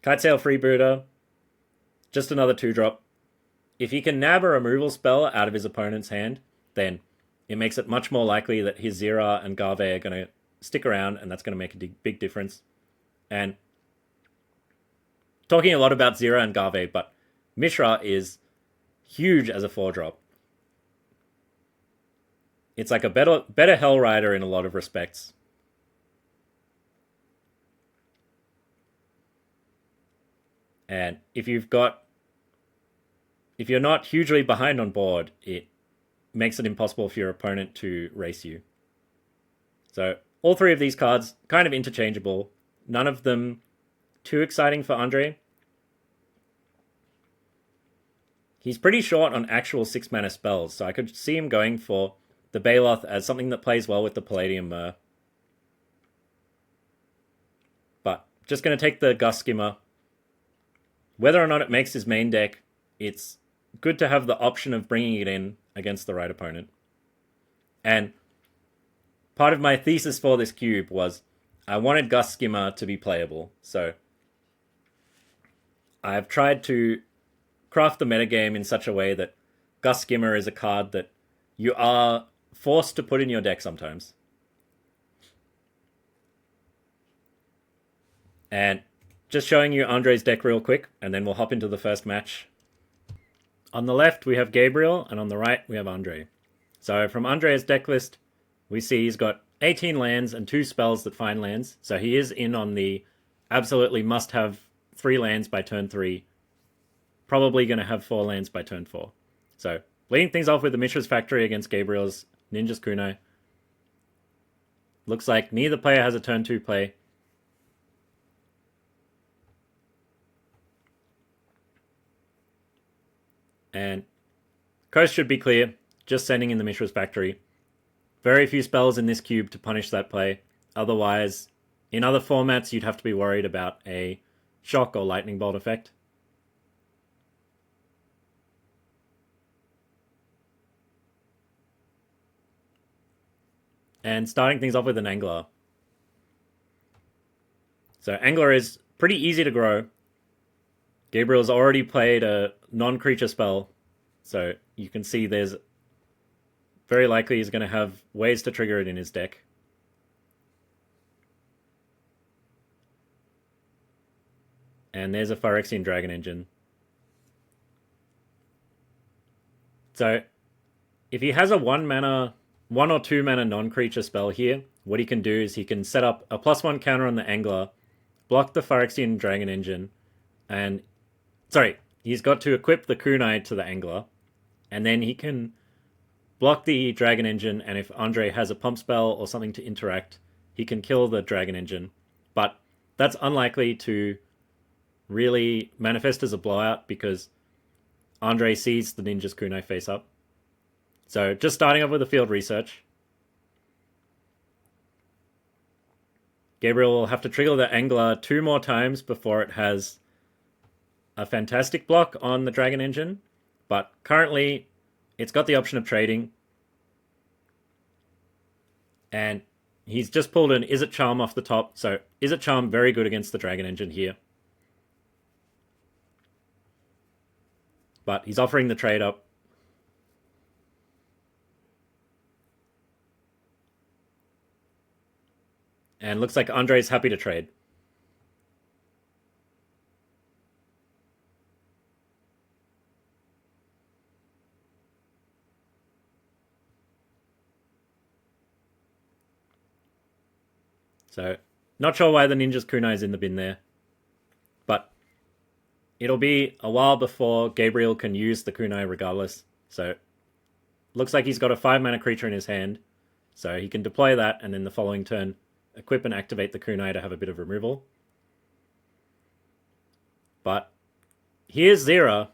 Kitesail Freebooter, just another 2-drop. If he can nab a removal spell out of his opponent's hand, then it makes it much more likely that his Zira and Garve are going to stick around, and that's going to make a big difference. And talking a lot about Zira and Garve, but Mishra is huge as a 4-drop. It's like a better Hell Rider in a lot of respects. And if you're not hugely behind on board, it makes it impossible for your opponent to race you. So all 3 of these cards, kind of interchangeable. None of them too exciting for Andre. He's pretty short on actual 6-mana spells, so I could see him going for the Baloth as something that plays well with the Palladium Myr. But just going to take the Gust Skimmer. Whether or not it makes his main deck, it's good to have the option of bringing it in against the right opponent. And part of my thesis for this cube was I wanted Gust Skimmer to be playable. So I've tried to craft the metagame in such a way that Gust Skimmer is a card that you are forced to put in your deck sometimes. And just showing you Andre's deck real quick, and then we'll hop into the first match. On the left, we have Gabriel, and on the right, we have Andre. So from Andre's deck list, we see he's got 18 lands and 2 spells that find lands. So he is in on the absolutely must-have 3 lands by turn 3. Probably going to have 4 lands by turn 4. So leading things off with the Mishra's Factory against Gabriel's Ninja's Kunai. Looks like neither player has a turn 2 play. And coast should be clear, just sending in the Mishra's Factory. Very few spells in this cube to punish that play. Otherwise, in other formats, you'd have to be worried about a shock or lightning bolt effect. And starting things off with an Angler. So Angler is pretty easy to grow. Gabriel's already played a non-creature spell, so you can see there's very likely he's going to have ways to trigger it in his deck. And there's a Phyrexian Dragon Engine. So if he has a 1 or 2 mana non-creature spell here, what he can do is he can set up a +1 counter on the Angler, block the Phyrexian Dragon Engine, and he's got to equip the Kunai to the Angler, and then he can block the Dragon Engine, and if Andre has a pump spell or something to interact, he can kill the Dragon Engine. But that's unlikely to really manifest as a blowout because Andre sees the Ninja's Kunai face up. So just starting off with a field research. Gabriel will have to trigger the Angler 2 more times before it has a fantastic block on the Dragon Engine, but currently it's got the option of trading. And he's just pulled an Izzet Charm off the top, so Izzet Charm very good against the Dragon Engine here. But he's offering the trade up. And looks like Andre's happy to trade. So, not sure why the Ninja's Kunai is in the bin there. But it'll be a while before Gabriel can use the Kunai regardless. So, looks like he's got a 5 mana creature in his hand. So he can deploy that and then the following turn equip and activate the Kunai to have a bit of removal. But here's Zera.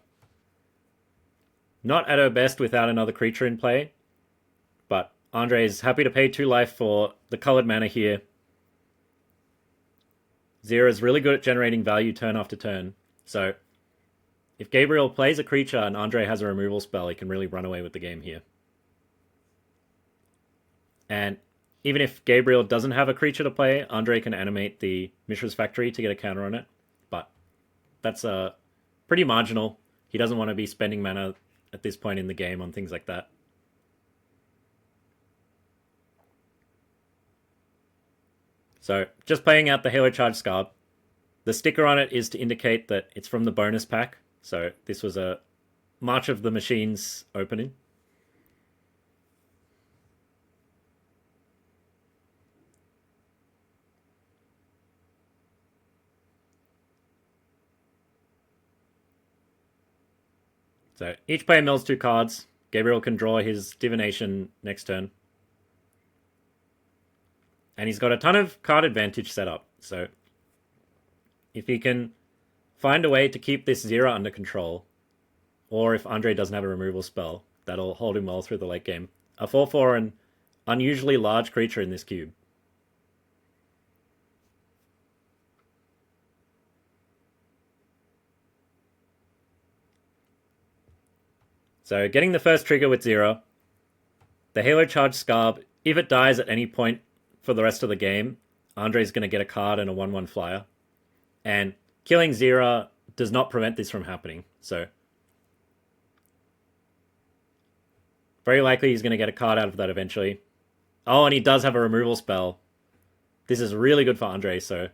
Not at her best without another creature in play. But Andre is happy to pay 2 life for the colored mana here. Zera is really good at generating value turn after turn. So if Gabriel plays a creature and Andre has a removal spell, he can really run away with the game here. And even if Gabriel doesn't have a creature to play, Andre can animate the Mishra's Factory to get a counter on it. But that's pretty marginal. He doesn't want to be spending mana at this point in the game on things like that. So just playing out the Halo Charge Scarb. The sticker on it is to indicate that it's from the bonus pack. So this was a March of the Machines opening. So each player mills 2 cards. Gabriel can draw his Divination next turn. And he's got a ton of card advantage set up. So if he can find a way to keep this Zera under control, or if Andre doesn't have a removal spell, that'll hold him well through the late game. a 4/4 and unusually large creature in this cube. So getting the first trigger with 0. The Halo Charge Scarb, if it dies at any point for the rest of the game, Andre's going to get a card and a 1/1 flyer. And killing 0 does not prevent this from happening. So very likely he's going to get a card out of that eventually. Oh, and he does have a removal spell. This is really good for Andre, so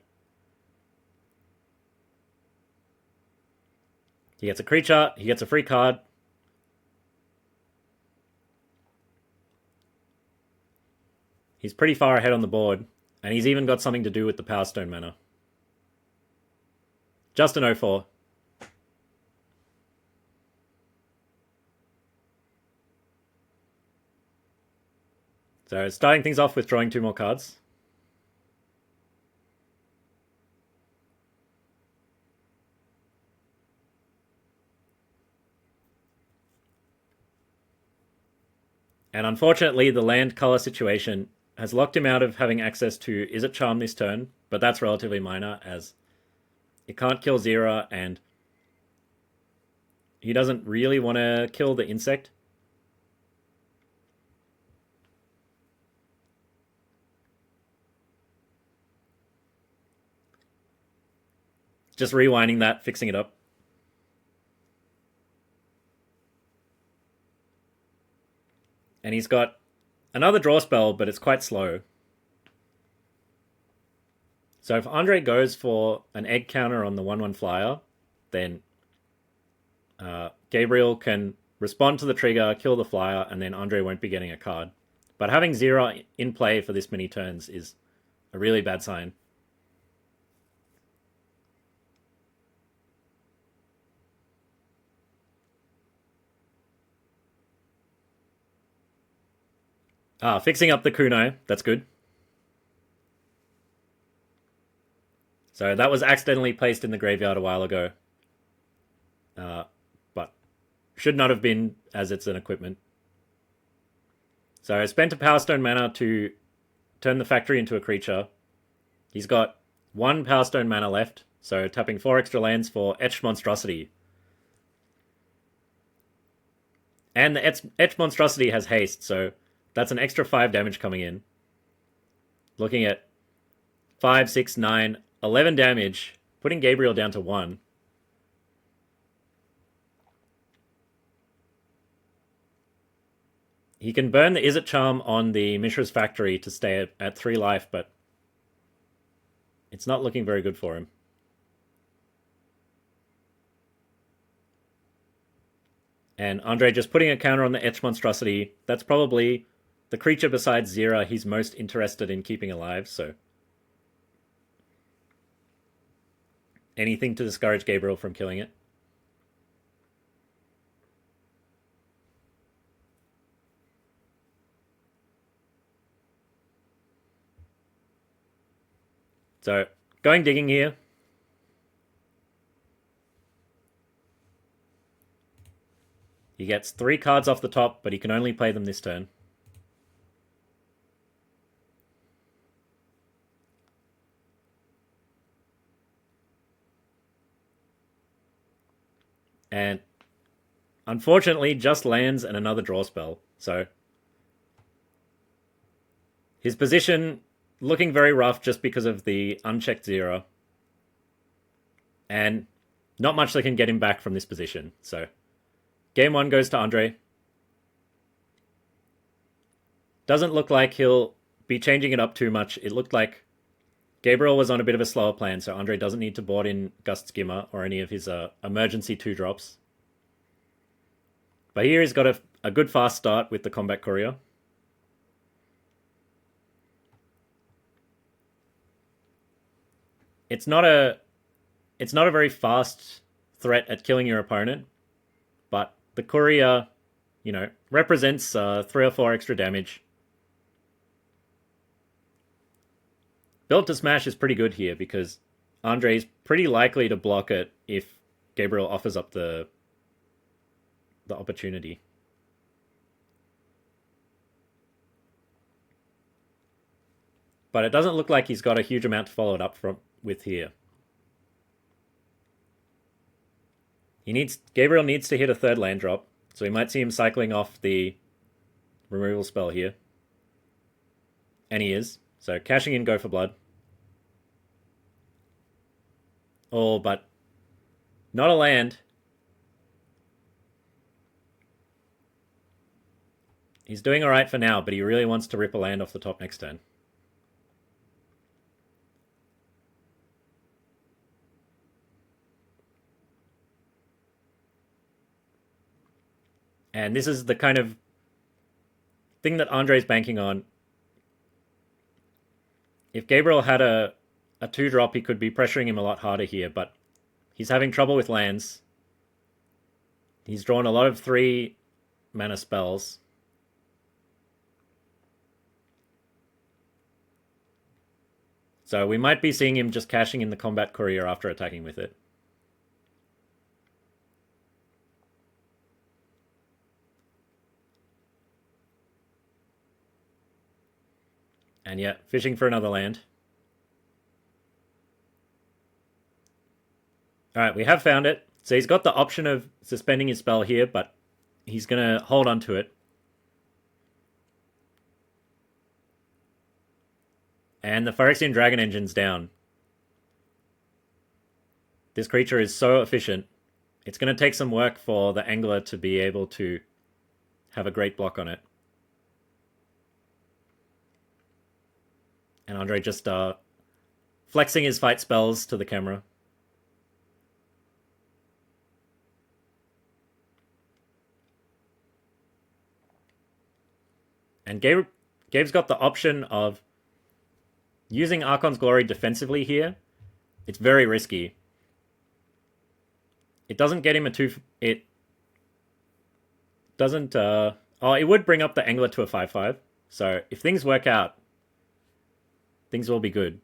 he gets a creature, he gets a free card. He's pretty far ahead on the board, and he's even got something to do with the Power Stone mana. Just an 0/4. So starting things off with drawing 2 more cards. And unfortunately, the land color situation has locked him out of having access to Izzet Charm this turn, but that's relatively minor as it can't kill 0 and he doesn't really want to kill the insect. Just rewinding that, fixing it up. And he's got another draw spell, but it's quite slow. So if Andre goes for an egg counter on the 1/1 flyer, then Gabriel can respond to the trigger, kill the flyer, and then Andre won't be getting a card. But having 0 in play for this many turns is a really bad sign. Fixing up the Kuno, that's good. So that was accidentally placed in the graveyard a while ago. But should not have been, as it's an equipment. So I spent a Power Stone mana to turn the factory into a creature. He's got 1 Power Stone mana left, so tapping 4 extra lands for Etched Monstrosity. And the Etched Monstrosity has haste, so that's an extra 5 damage coming in. Looking at 5, 6, 9, 11 damage, putting Gabriel down to 1. He can burn the Izzet Charm on the Mishra's Factory to stay at 3 life, but it's not looking very good for him. And Andre just putting a counter on the Etched Monstrosity. That's probably the creature besides Zira he's most interested in keeping alive, so anything to discourage Gabriel from killing it. So, going digging here. He gets 3 cards off the top, but he can only play them this turn. And unfortunately, just lands and another draw spell. So his position looking very rough just because of the unchecked 0. And not much that can get him back from this position. So game 1 goes to Andre. Doesn't look like he'll be changing it up too much. It looked like Gabriel was on a bit of a slower plan, so Andre doesn't need to board in Gust Skimmer or any of his emergency 2-drops. But here he's got a good fast start with the Combat Courier. It's not a very fast threat at killing your opponent, but the Courier, represents 3 or 4 extra damage. Built to Smash is pretty good here because Andre's pretty likely to block it if Gabriel offers up the opportunity. But it doesn't look like he's got a huge amount to follow it up with here. Gabriel needs to hit a third land drop, so we might see him cycling off the removal spell here. And he is. So cashing in Go for Blood. Oh, but not a land. He's doing alright for now, but he really wants to rip a land off the top next turn. And this is the kind of thing that Andre's banking on. If Gabriel had a 2-drop, he could be pressuring him a lot harder here, but he's having trouble with lands. He's drawn a lot of 3-mana spells. So we might be seeing him just cashing in the Combat Courier after attacking with it. And yeah, fishing for another land. Alright, we have found it. So he's got the option of suspending his spell here, but he's going to hold on to it. And the Phyrexian Dragon Engine's down. This creature is so efficient. It's going to take some work for the Angler to be able to have a great block on it. And Andre just flexing his fight spells to the camera. And Gabe's got the option of using Archon's Glory defensively here. It's very risky. It doesn't get him a 2... It doesn't... Oh, it would bring up the Angler to a 5/5. So if things work out, things will be good.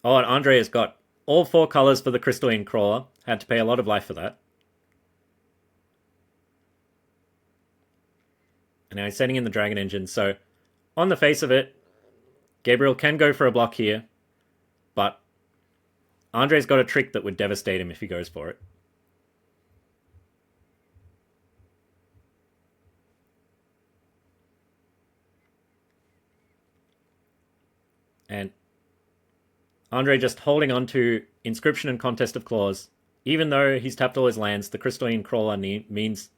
Oh, and Andre has got all 4 colors for the Crystalline Crawler. Had to pay a lot of life for that. And now he's sending in the Dragon Engine. So on the face of it, Gabriel can go for a block here. But Andre's got a trick that would devastate him if he goes for it. And Andre just holding on to Inscription and Contest of Claws. Even though he's tapped all his lands, the Crystalline Crawler means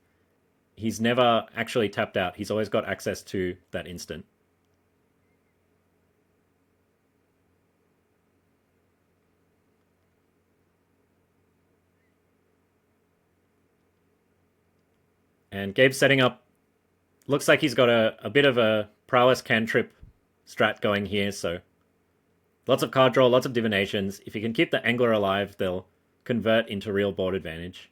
he's never actually tapped out. He's always got access to that instant. And Gabe's setting up... Looks like he's got a bit of a prowess cantrip strat going here, so... Lots of card draw, lots of divinations. If you can keep the Angler alive, they'll convert into real board advantage.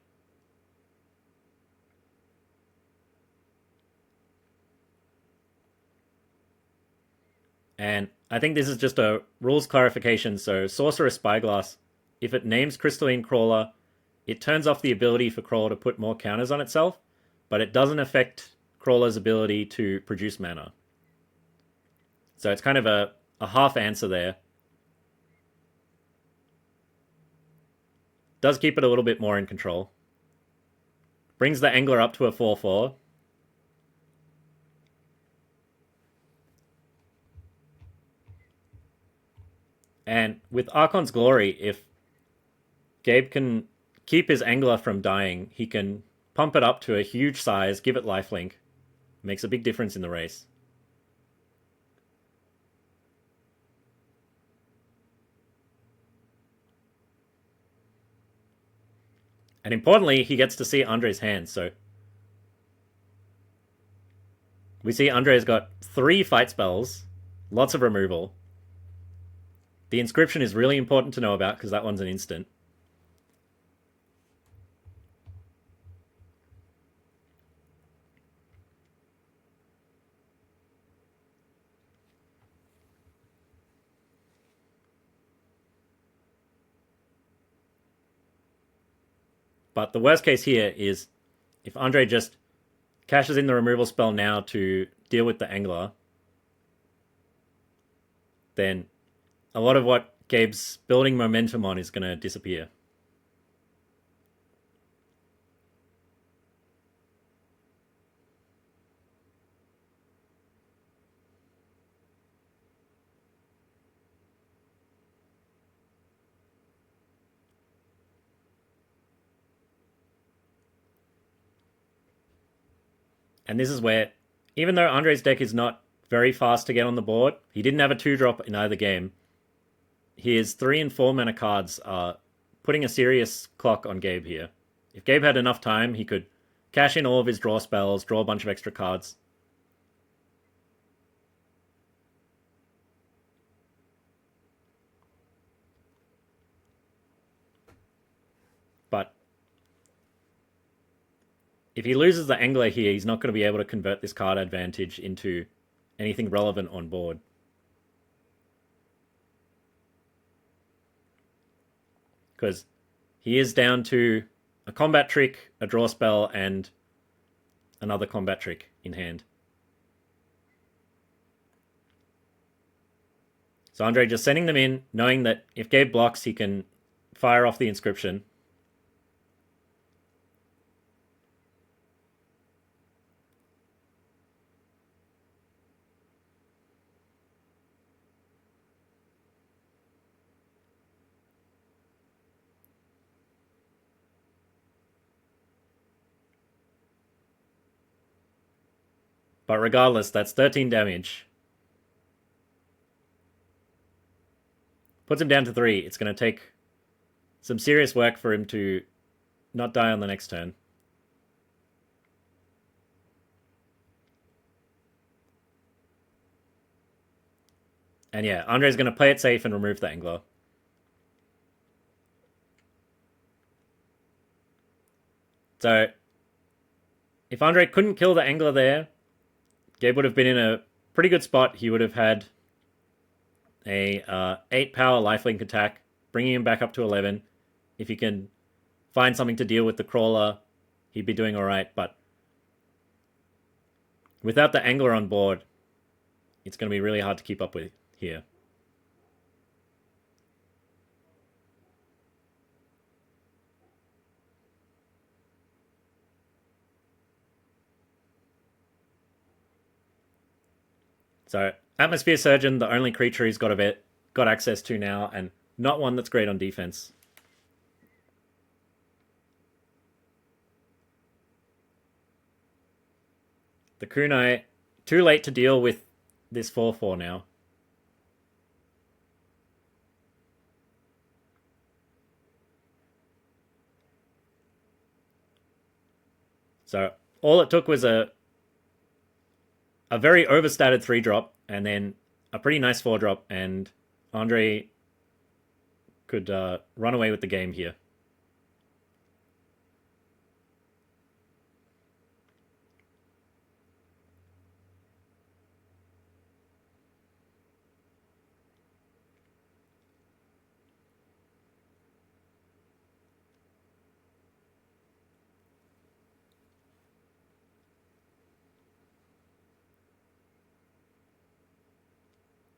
And I think this is just a rules clarification. So Sorcerer's Spyglass, if it names Crystalline Crawler, it turns off the ability for Crawler to put more counters on itself, but it doesn't affect Crawler's ability to produce mana. So it's kind of a half answer there. Does keep it a little bit more in control. Brings the Angler up to a 4/4. And with Archon's Glory, if Gabe can keep his Angler from dying, he can pump it up to a huge size, give it lifelink. Makes a big difference in the race. And importantly, he gets to see Andre's hand, so... We see Andre's got 3 fight spells, lots of removal. The Inscription is really important to know about, because that one's an instant. But the worst case here is if Andre just cashes in the removal spell now to deal with the Angler, then a lot of what Gabe's building momentum on is going to disappear. And this is where, even though Andre's deck is not very fast to get on the board, he didn't have a 2-drop in either game. His 3 and 4 mana cards are putting a serious clock on Gabe here. If Gabe had enough time, he could cash in all of his draw spells, draw a bunch of extra cards. But if he loses the Angler here, he's not going to be able to convert this card advantage into anything relevant on board. Because he is down to a combat trick, a draw spell, and another combat trick in hand. So Andre just sending them in, knowing that if Gabe blocks, he can fire off the inscription. But regardless, that's 13 damage. Puts him down to 3. It's going to take some serious work for him to not die on the next turn. And yeah, Andre's going to play it safe and remove the Angler. So, if Andre couldn't kill the Angler there, Gabe would have been in a pretty good spot. He would have had a 8 power lifelink attack, bringing him back up to 11. If he can find something to deal with the Crawler, he'd be doing alright. But without the Angler on board, it's going to be really hard to keep up with here. So, Atmosphere Surgeon, the only creature he's got access to now, and not one that's great on defense. The Kunai, too late to deal with this 4/4 now. So all it took was a very overstated 3-drop, and then a pretty nice 4-drop, and Andre could run away with the game here.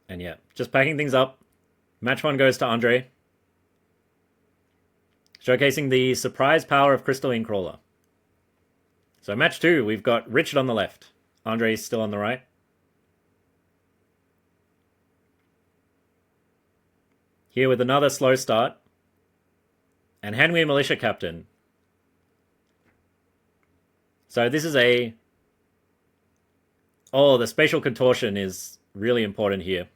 And yeah, just packing things up. Match 1 goes to Andre. Showcasing the surprise power of Crystalline Crawler. So match 2, we've got Richard on the left. Andre's still on the right. Here with another slow start. And Hanwei Militia Captain. So this is a... Oh, the Spatial Contortion is really important here.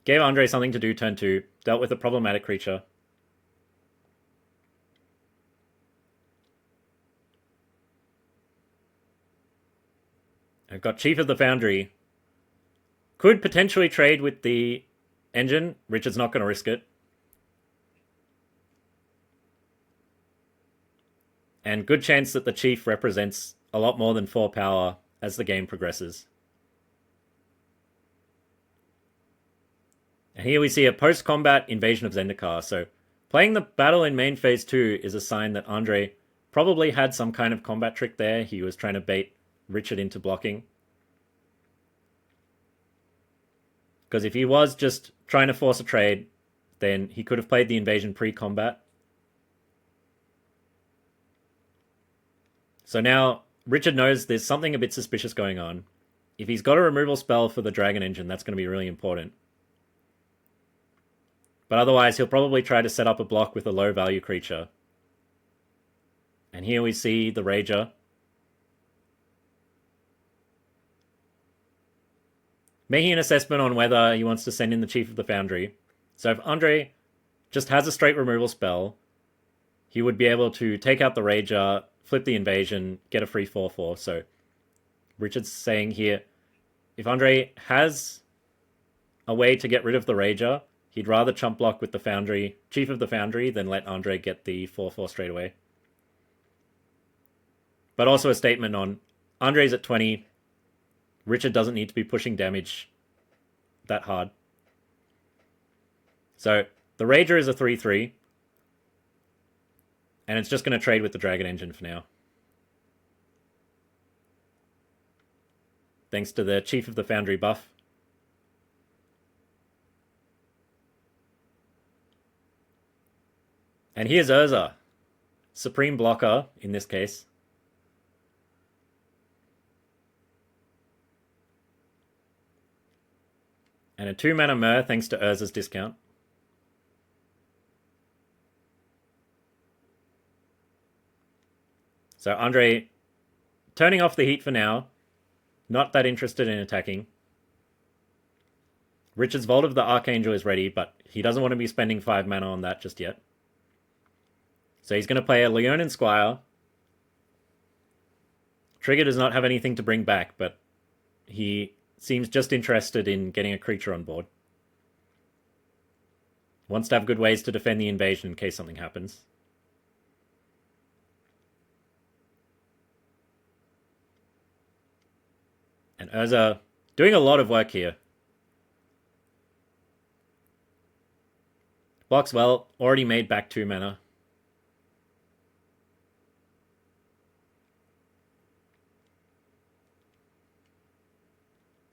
Gave Andre something to do turn 2. Dealt with a problematic creature. I've got Chief of the Foundry. Could potentially trade with the engine. Richard's not going to risk it. And good chance that the Chief represents a lot more than 4 power as the game progresses. And here we see a post-combat Invasion of Zendikar. So playing the battle in main phase 2 is a sign that Andre probably had some kind of combat trick there. He was trying to bait Richard into blocking. Because if he was just trying to force a trade, then he could have played the invasion pre-combat. So now Richard knows there's something a bit suspicious going on. If he's got a removal spell for the Dragon Engine, that's going to be really important. But otherwise, he'll probably try to set up a block with a low value creature. And here we see the Rager. Making an assessment on whether he wants to send in the Chief of the Foundry. So if Andre just has a straight removal spell, he would be able to take out the Rager, flip the invasion, get a free 4/4. So Richard's saying here, if Andre has a way to get rid of the Rager, he'd rather chump block with the Foundry, Chief of the Foundry, than let Andre get the 4/4 straight away. But also a statement on Andre's at 20. Richard doesn't need to be pushing damage that hard. So the Rager is a 3/3. And it's just going to trade with the Dragon Engine for now. Thanks to the Chief of the Foundry buff. And here's Urza. Supreme blocker in this case. And a 2-mana Myr thanks to Urza's discount. So Andre turning off the heat for now. Not that interested in attacking. Richard's Vault of the Archangel is ready, but he doesn't want to be spending 5 mana on that just yet. So he's going to play a Leonin Squire. Trigger does not have anything to bring back, but he seems just interested in getting a creature on board. Wants to have good ways to defend the invasion in case something happens. And Urza doing a lot of work here. Blocks well, already made back 2 mana.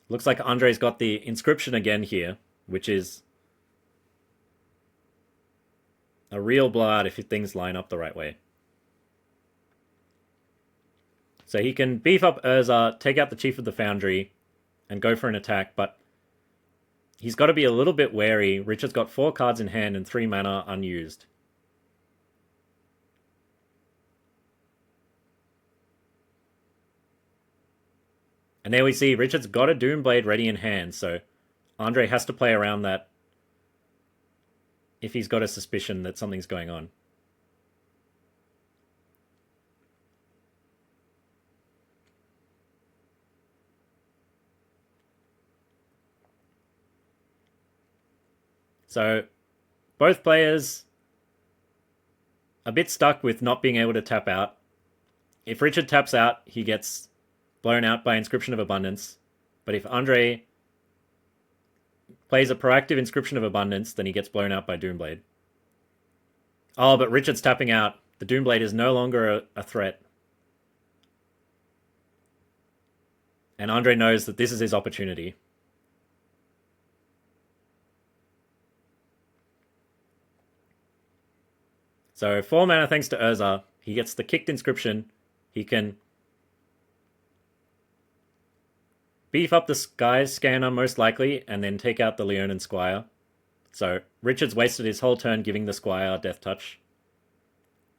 Looks like Andre's got the inscription again here, which is a real blowout if things line up the right way. So he can beef up Urza, take out the Chief of the Foundry, and go for an attack, but he's got to be a little bit wary. Richard's got 4 cards in hand and 3 mana unused. And there we see Richard's got a Doomblade ready in hand, so Andre has to play around that if he's got a suspicion that something's going on. So both players a bit stuck with not being able to tap out. If Richard taps out, he gets blown out by Inscription of Abundance. But if Andre plays a proactive Inscription of Abundance, then he gets blown out by Doomblade. Oh, but Richard's tapping out. The Doomblade is no longer a threat. And Andre knows that this is his opportunity. So 4 mana thanks to Urza. He gets the kicked Inscription. He can beef up the Sky Scanner most likely, and then take out the Leonin Squire. So Richard's wasted his whole turn giving the Squire Death Touch,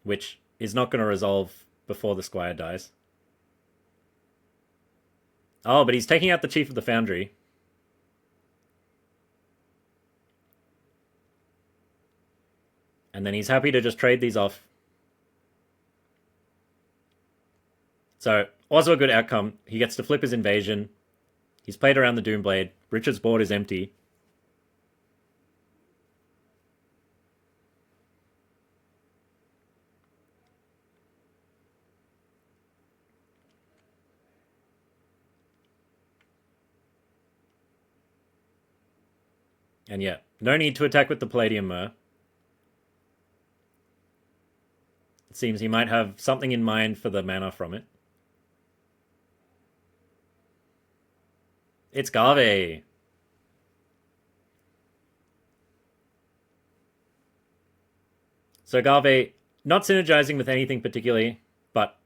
which is not going to resolve before the Squire dies. Oh, but he's taking out the Chief of the Foundry. And then he's happy to just trade these off. So, also a good outcome. He gets to flip his invasion. He's played around the Doomblade. Richard's board is empty. And yeah, no need to attack with the Palladium Myr. It seems he might have something in mind for the mana from it. It's Garve. So Agave, not synergizing with anything particularly, but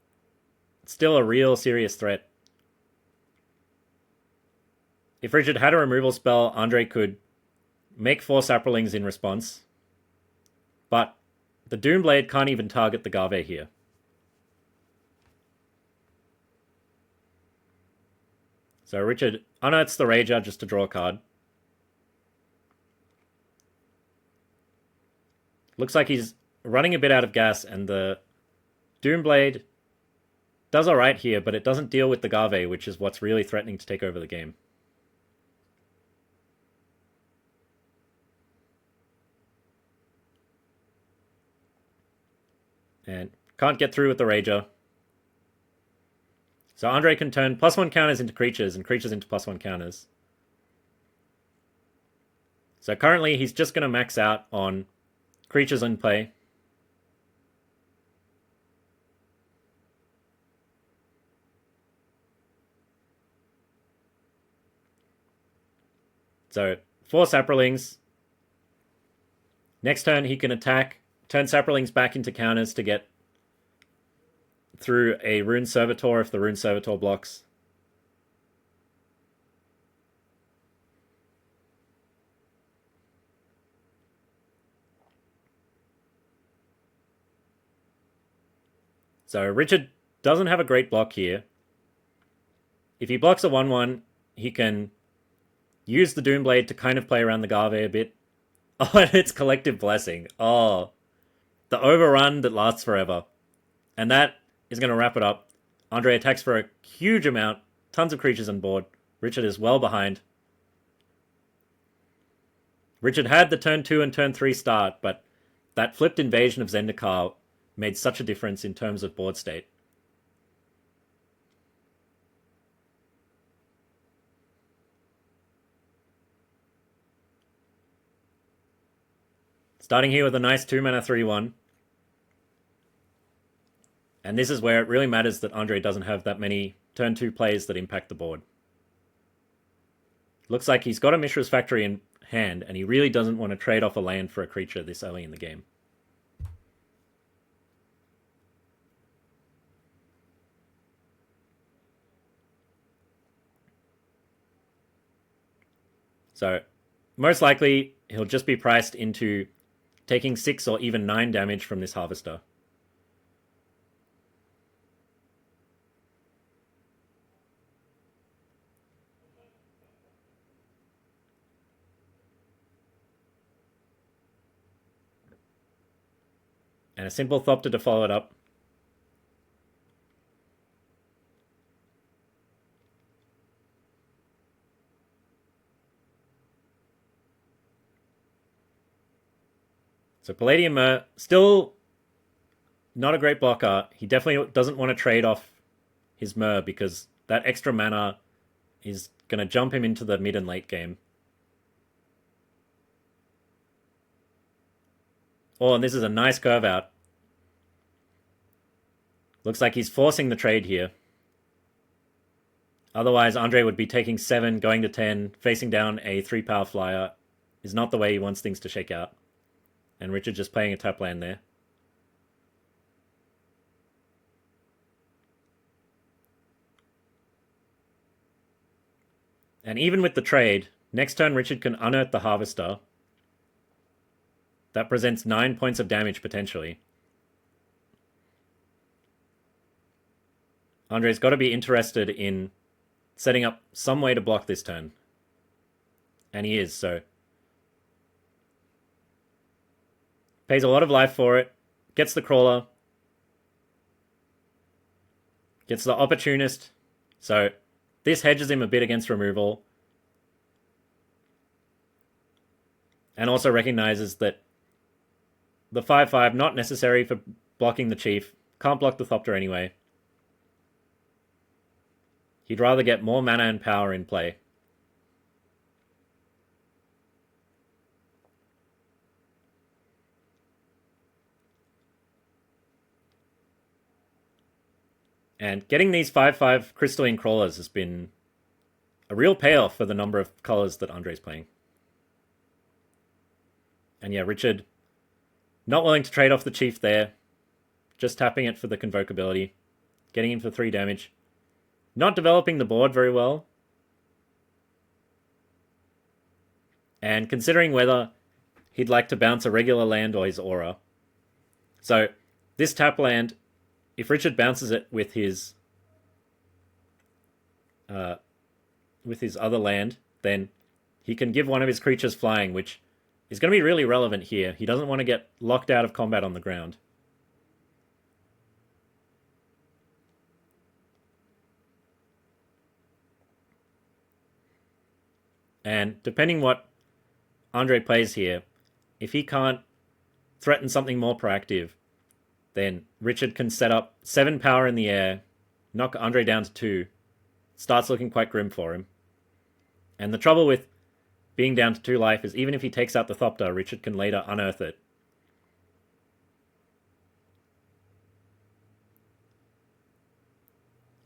still a real serious threat. If Richard had a removal spell, Andre could make 4 Saprolings in response. But the Doomblade can't even target the Gave here. So Richard unearths the Rager just to draw a card. Looks like he's running a bit out of gas, and the Doomblade does alright here, but it doesn't deal with the Gave, which is what's really threatening to take over the game. And can't get through with the Rager. So Andre can turn +1 counters into creatures and creatures into +1 counters. So currently he's just going to max out on creatures in play. So 4 Saprolings. Next turn he can attack, turn Saprolings back into counters to get through a Rune Servitor if the Rune Servitor blocks. So Richard doesn't have a great block here. If he blocks a 1-1, he can use the Doomblade to kind of play around the Gave a bit. Oh, and it's Collective Blessing. Oh, the overrun that lasts forever. And that is going to wrap it up. Andre attacks for a huge amount. Tons of creatures on board. Richard is well behind. Richard had the turn 2 and turn 3 start, but that flipped invasion of Zendikar made such a difference in terms of board state. Starting here with a nice 2-mana 3-1. And this is where it really matters that Andre doesn't have that many turn 2 plays that impact the board. Looks like he's got a Mishra's Factory in hand, and he really doesn't want to trade off a land for a creature this early in the game. So, most likely, he'll just be priced into taking 6 or even 9 damage from this Harvester. And a simple Thopter to follow it up. So Palladium Mer, still not a great blocker. He definitely doesn't want to trade off his Mer because that extra mana is going to jump him into the mid and late game. Oh, and this is a nice curve out. Looks like he's forcing the trade here. Otherwise, Andre would be taking 7, going to 10, facing down a 3-power flyer. Is not the way he wants things to shake out. And Richard just playing a tap land there. And even with the trade, next turn Richard can unearth the Harvester. That presents 9 points of damage potentially. Andre's got to be interested in setting up some way to block this turn. And he is, so. Pays a lot of life for it. Gets the Crawler. Gets the Opportunist. So this hedges him a bit against removal. And also recognizes that the 5-5 not necessary for blocking the Chief. Can't block the Thopter anyway. He'd rather get more mana and power in play. And getting these 5-5 Crystalline Crawlers has been a real payoff for the number of colors that Andre's playing. And yeah, Richard Not willing to trade off the chief there. Just tapping it for the convocability. Getting in for 3 damage. Not developing the board very well. And considering whether he'd like to bounce a regular land or his aura. So, this tap land, if Richard bounces it with his other land, then he can give one of his creatures flying, which is going to be really relevant here. He doesn't want to get locked out of combat on the ground. And depending what Andre plays here, if he can't threaten something more proactive, then Richard can set up 7 power in the air, knock Andre down to 2. Starts looking quite grim for him. And the trouble with being down to 2 life is even if he takes out the Thopter, Richard can later unearth it.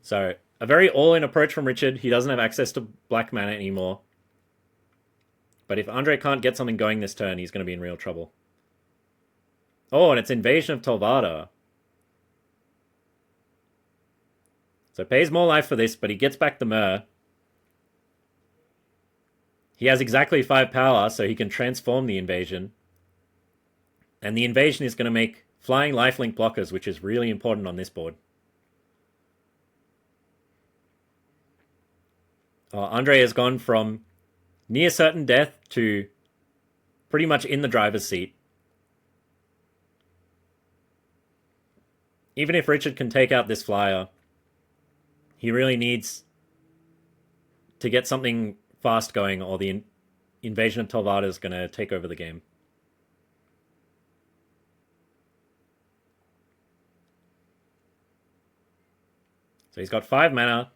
So, a very all-in approach from Richard. He doesn't have access to black mana anymore. But if Andre can't get something going this turn, he's going to be in real trouble. Oh, and it's Invasion of Tolvada. So pays more life for this, but he gets back the Myr. He has exactly 5 power, so he can transform the Invasion. And the Invasion is going to make flying lifelink blockers, which is really important on this board. Andre has gone from near certain death to pretty much in the driver's seat. Even if Richard can take out this flyer, he really needs to get something fast going, or the Invasion of Tolvada is going to take over the game. So he's got 5 mana.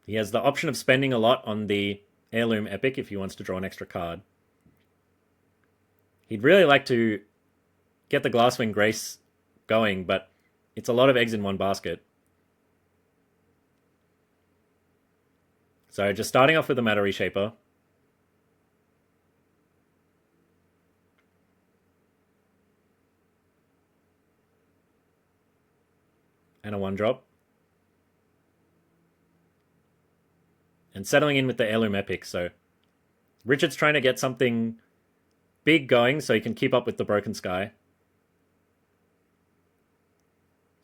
He has the option of spending a lot on the Heirloom Epic if he wants to draw an extra card. He'd really like to get the Glasswing Grace going, but it's a lot of eggs in one basket. So just starting off with the Matter Reshaper. And a 1-drop. And settling in with the Heirloom Epic, so Richard's trying to get something big going so he can keep up with the Broken Sky.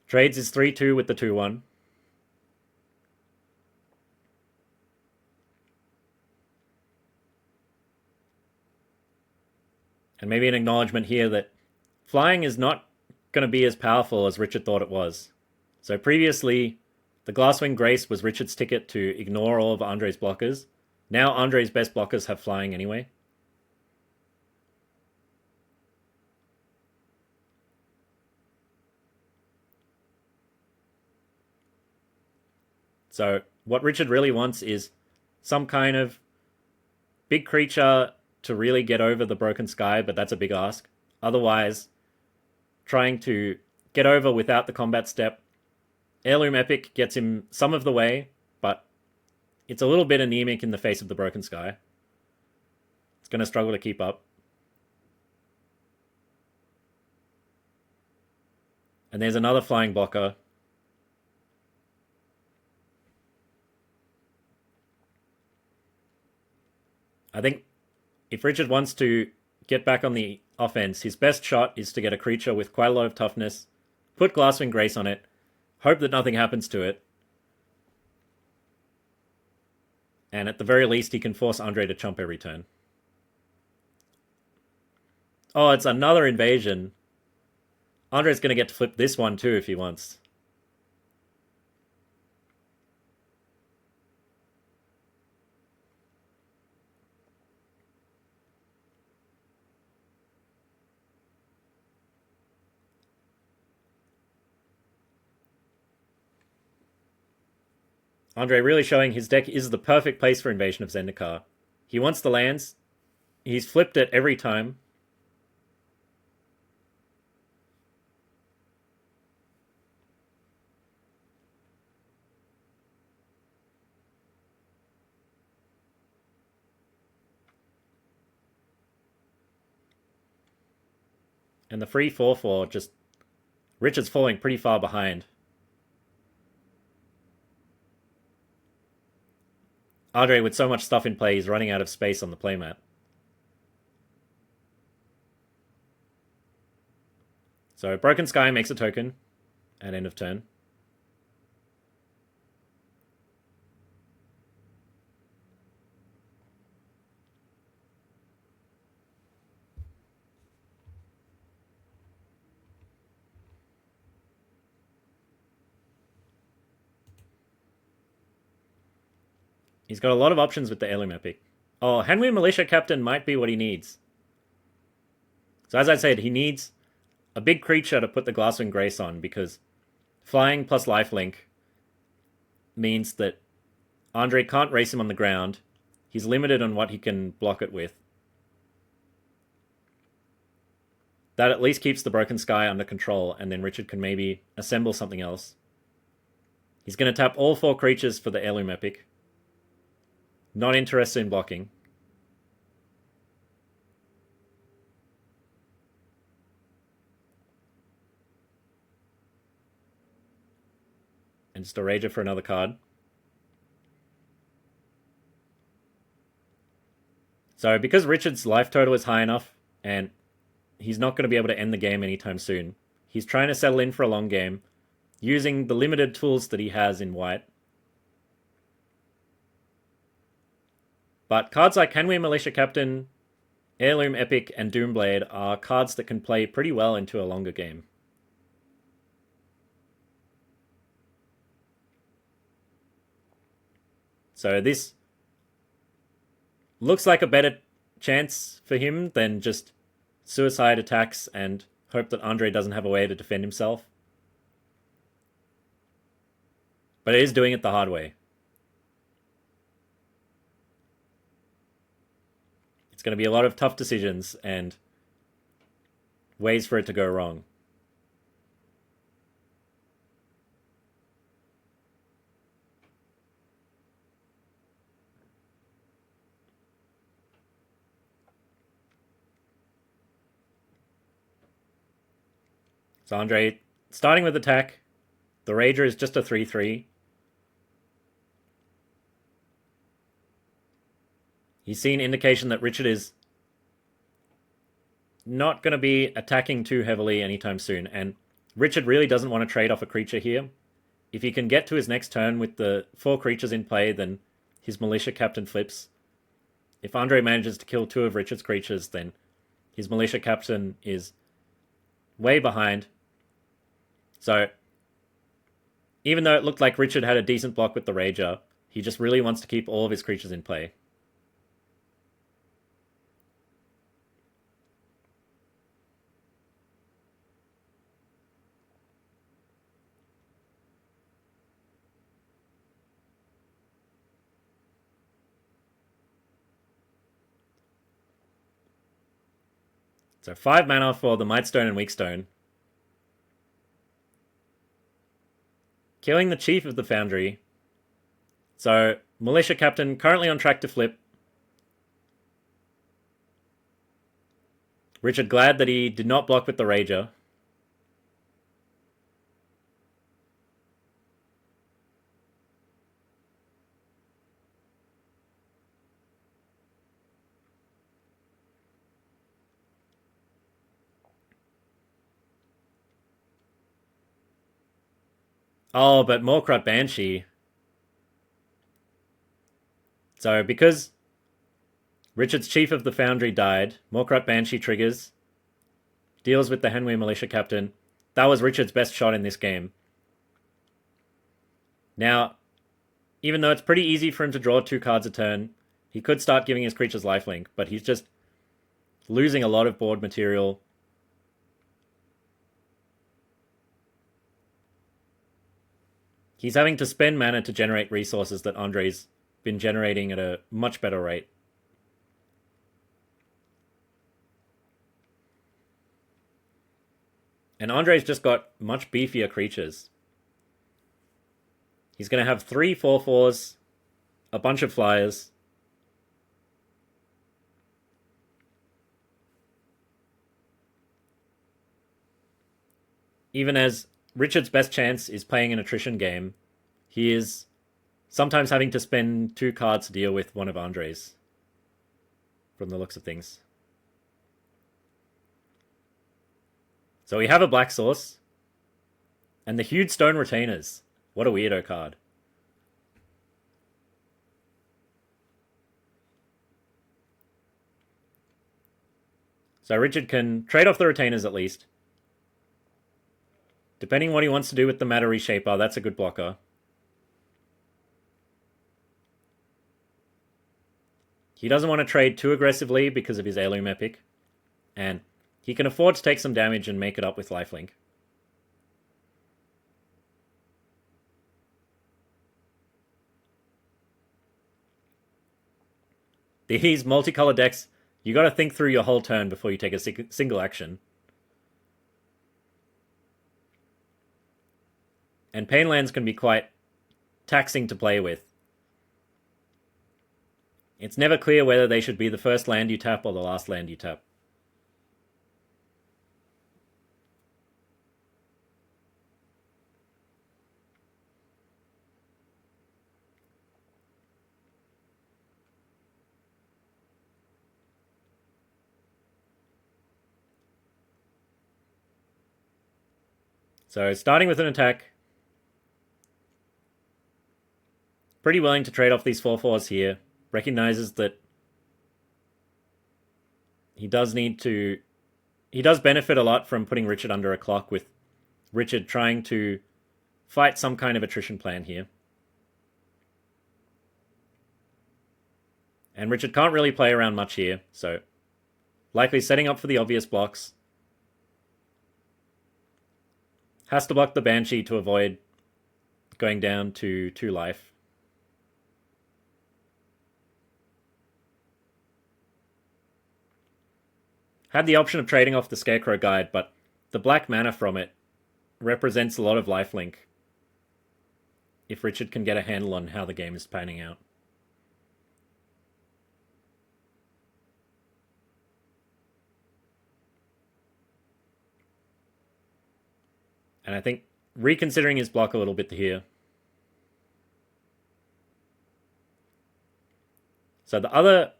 Trades is 3-2 with the 2-1. And maybe an acknowledgement here that flying is not going to be as powerful as Richard thought it was. So previously, the Glasswing Grace was Richard's ticket to ignore all of Andre's blockers. Now Andre's best blockers have flying anyway. So what Richard really wants is some kind of big creature to really get over the Broken Sky, but that's a big ask. Otherwise, trying to get over without the combat step. Heirloom Epic gets him some of the way, but it's a little bit anemic in the face of the Broken Sky. It's going to struggle to keep up. And there's another flying blocker. I think if Richard wants to get back on the offense, his best shot is to get a creature with quite a lot of toughness, put Glasswing Grace on it, hope that nothing happens to it, and at the very least he can force Andre to chump every turn. Oh, it's another invasion. Andre's going to get to flip this one too if he wants. Andre really showing his deck is the perfect place for Invasion of Zendikar. He wants the lands. He's flipped it every time. And the free 4/4 just... Richard's falling pretty far behind. Andre, with so much stuff in play, he's running out of space on the playmat. So Broken Sky makes a token at end of turn. He's got a lot of options with the Heirloom Epic. Oh, Henry Militia Captain might be what he needs. So as I said, he needs a big creature to put the Glasswing Grace on, because flying plus lifelink means that Andre can't race him on the ground. He's limited on what he can block it with. That at least keeps the Broken Sky under control, and then Richard can maybe assemble something else. He's going to tap all 4 creatures for the Heirloom Epic. Not interested in blocking. And just a Rager for another card. So because Richard's life total is high enough, and he's not going to be able to end the game anytime soon, he's trying to settle in for a long game, using the limited tools that he has in white. But cards like Henry Militia Captain, Heirloom Epic, and Doomblade are cards that can play pretty well into a longer game. So this looks like a better chance for him than just suicide attacks and hope that Andre doesn't have a way to defend himself. But it is doing it the hard way. It's going to be a lot of tough decisions and ways for it to go wrong. So Andre, starting with attack, the Rager is just a 3/3. He's seen indication that Richard is not going to be attacking too heavily anytime soon, and Richard really doesn't want to trade off a creature here. If he can get to his next turn with the 4 creatures in play, then his Militia Captain flips. If Andre manages to kill 2 of Richard's creatures, then his Militia Captain is way behind. So, even though it looked like Richard had a decent block with the Rager, he just really wants to keep all of his creatures in play. So 5 mana for the Mightstone and Weakstone. Killing the Chief of the Foundry. So, Militia Captain currently on track to flip. Richard glad that he did not block with the Rager. Oh, but Morkrut Banshee. So, because Richard's Chief of the Foundry died, Morkrut Banshee triggers, deals with the Henry Militia Captain. That was Richard's best shot in this game. Now, even though it's pretty easy for him to draw 2 cards a turn, he could start giving his creatures lifelink, but he's just losing a lot of board material. He's having to spend mana to generate resources that Andre's been generating at a much better rate. And Andre's just got much beefier creatures. He's going to have 3 4/4s, a bunch of flyers. even as Richard's best chance is playing an attrition game, he is sometimes having to spend 2 cards to deal with one of Andre's, from the looks of things. So we have a black source, and the Hued Stone Retainers. What a weirdo card. So Richard can trade off the Retainers at least. Depending on what he wants to do with the Matter Reshaper, that's a good blocker. He doesn't want to trade too aggressively because of his Heirloom Epic. And he can afford to take some damage and make it up with Lifelink. These multicolor decks, you gotta think through your whole turn before you take a single action. And Pain Lands can be quite taxing to play with. It's never clear whether they should be the first land you tap or the last land you tap. So starting with an attack, pretty willing to trade off these 4/4s here. Recognizes that he does benefit a lot from putting Richard under a clock, with Richard trying to fight some kind of attrition plan here. And Richard can't really play around much here, so likely setting up for the obvious blocks. Has to block the Banshee to avoid going down to 2 life. Had the option of trading off the Scarecrow Guide, but the black mana from it represents a lot of lifelink if Richard can get a handle on how the game is panning out. And I think reconsidering his block a little bit here. So the other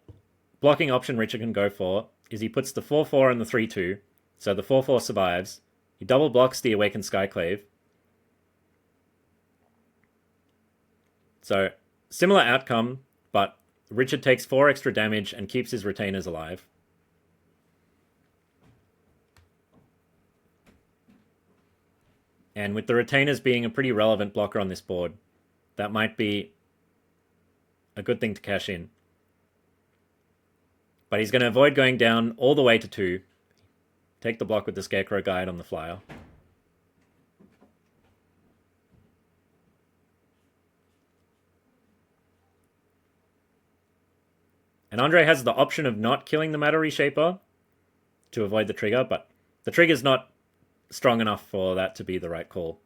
blocking option Richard can go for is he puts the 4/4 and the 3/2. So the 4/4 survives. He double blocks the Awakened Skyclave. So similar outcome, but Richard takes 4 extra damage and keeps his Retainers alive. And with the Retainers being a pretty relevant blocker on this board, that might be a good thing to cash in. But he's going to avoid going down all the way to 2. Take the block with the Scarecrow Guide on the flyer. And Andre has the option of not killing the Matter Reshaper to avoid the trigger, but the trigger's not strong enough for that to be the right call.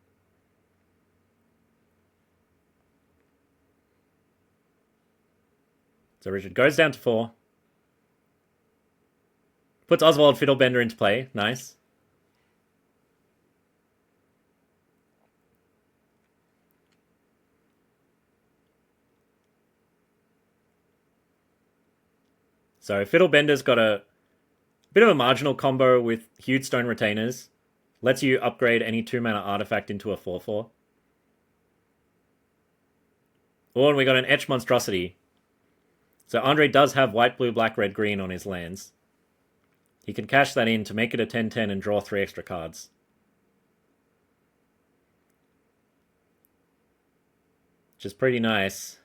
So Richard goes down to 4. Puts Oswald Fiddlebender into play. Nice. So Fiddlebender's got a bit of a marginal combo with Hued Stone Retainers. Lets you upgrade any 2-mana artifact into a 4/4. Oh, and we got an Etch Monstrosity. So Andre does have white, blue, black, red, green on his lands. He can cash that in to make it a 10/10 and draw 3 extra cards. Which is pretty nice.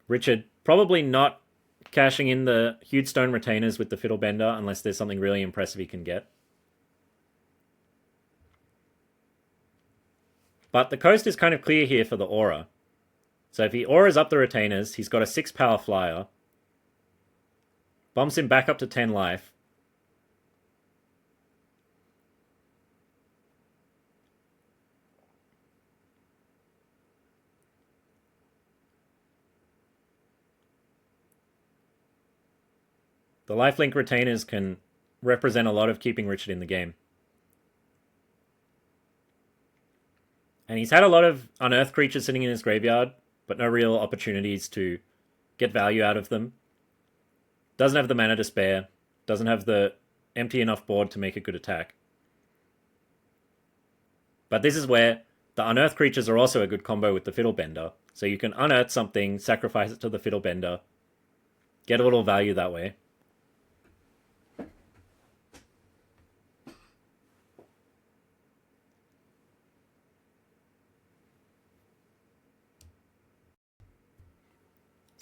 Richard probably not cashing in the Hued Stone Retainers with the Fiddlebender unless there's something really impressive he can get. But the coast is kind of clear here for the Aura. So if he Auras up the Retainers, he's got a 6 power flyer. Bumps him back up to 10 life. The lifelink retainers can represent a lot of keeping Richard in the game. And he's had a lot of unearthed creatures sitting in his graveyard, but no real opportunities to get value out of them. Doesn't have the mana to spare. Doesn't have the empty enough board to make a good attack. But this is where the unearthed creatures are also a good combo with the Fiddlebender. So you can unearth something, sacrifice it to the Fiddlebender, get a little value that way.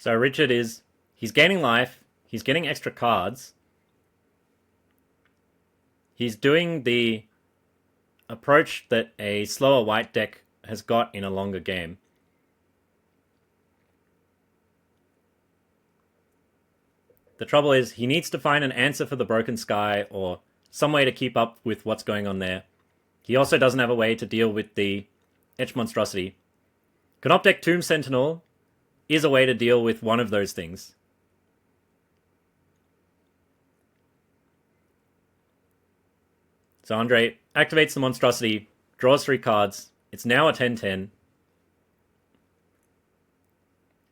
So Richard he's gaining life, he's getting extra cards. He's doing the approach that a slower white deck has got in a longer game. The trouble is, he needs to find an answer for the Broken Sky or some way to keep up with what's going on there. He also doesn't have a way to deal with the Etched Monstrosity. Canoptek Tomb Sentinel is a way to deal with one of those things. So Andre activates the Monstrosity, draws 3 cards. It's now a 10-10.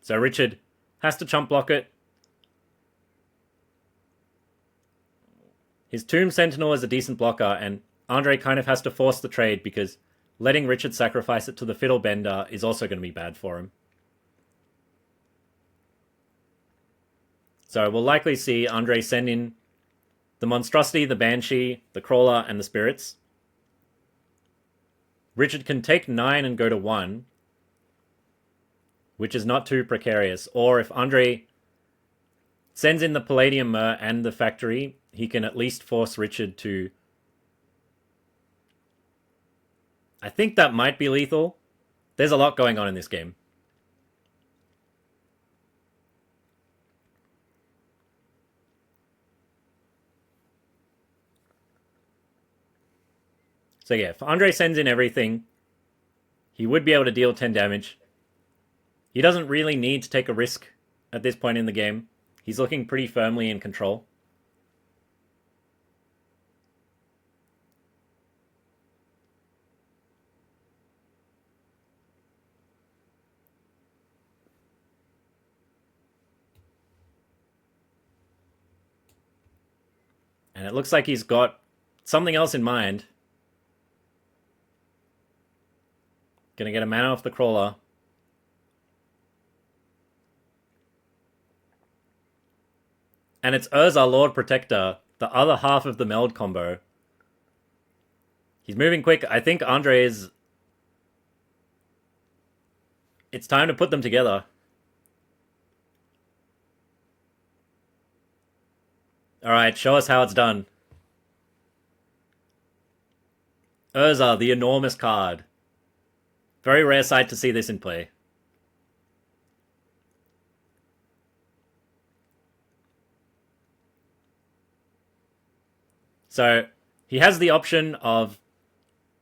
So Richard has to chump block it. His Tomb Sentinel is a decent blocker, and Andre kind of has to force the trade because letting Richard sacrifice it to the Fiddlebender is also going to be bad for him. So we'll likely see Andre send in the Monstrosity, the Banshee, the Crawler, and the Spirits. Richard can take 9 and go to 1, which is not too precarious. Or if Andre sends in the Palladium Mer and the Factory, he can at least force Richard to... I think that might be lethal. There's a lot going on in this game. So yeah, if Andre sends in everything, he would be able to deal 10 damage. He doesn't really need to take a risk at this point in the game. He's looking pretty firmly in control. And it looks like he's got something else in mind. Gonna get a mana off the Crawler. And it's Urza, Lord Protector, the other half of the meld combo. He's moving quick. I think Andre is... It's time to put them together. Alright, show us how it's done. Urza, the enormous card. Very rare sight to see this in play. So, he has the option of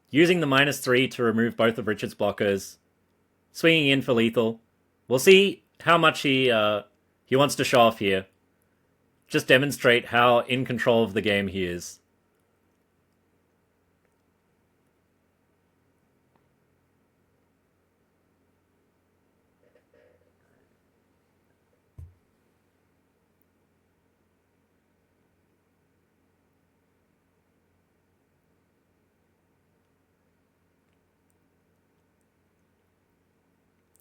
using the -3 to remove both of Richard's blockers, swinging in for lethal. We'll see how much he wants to show off here. Just demonstrate how in control of the game he is.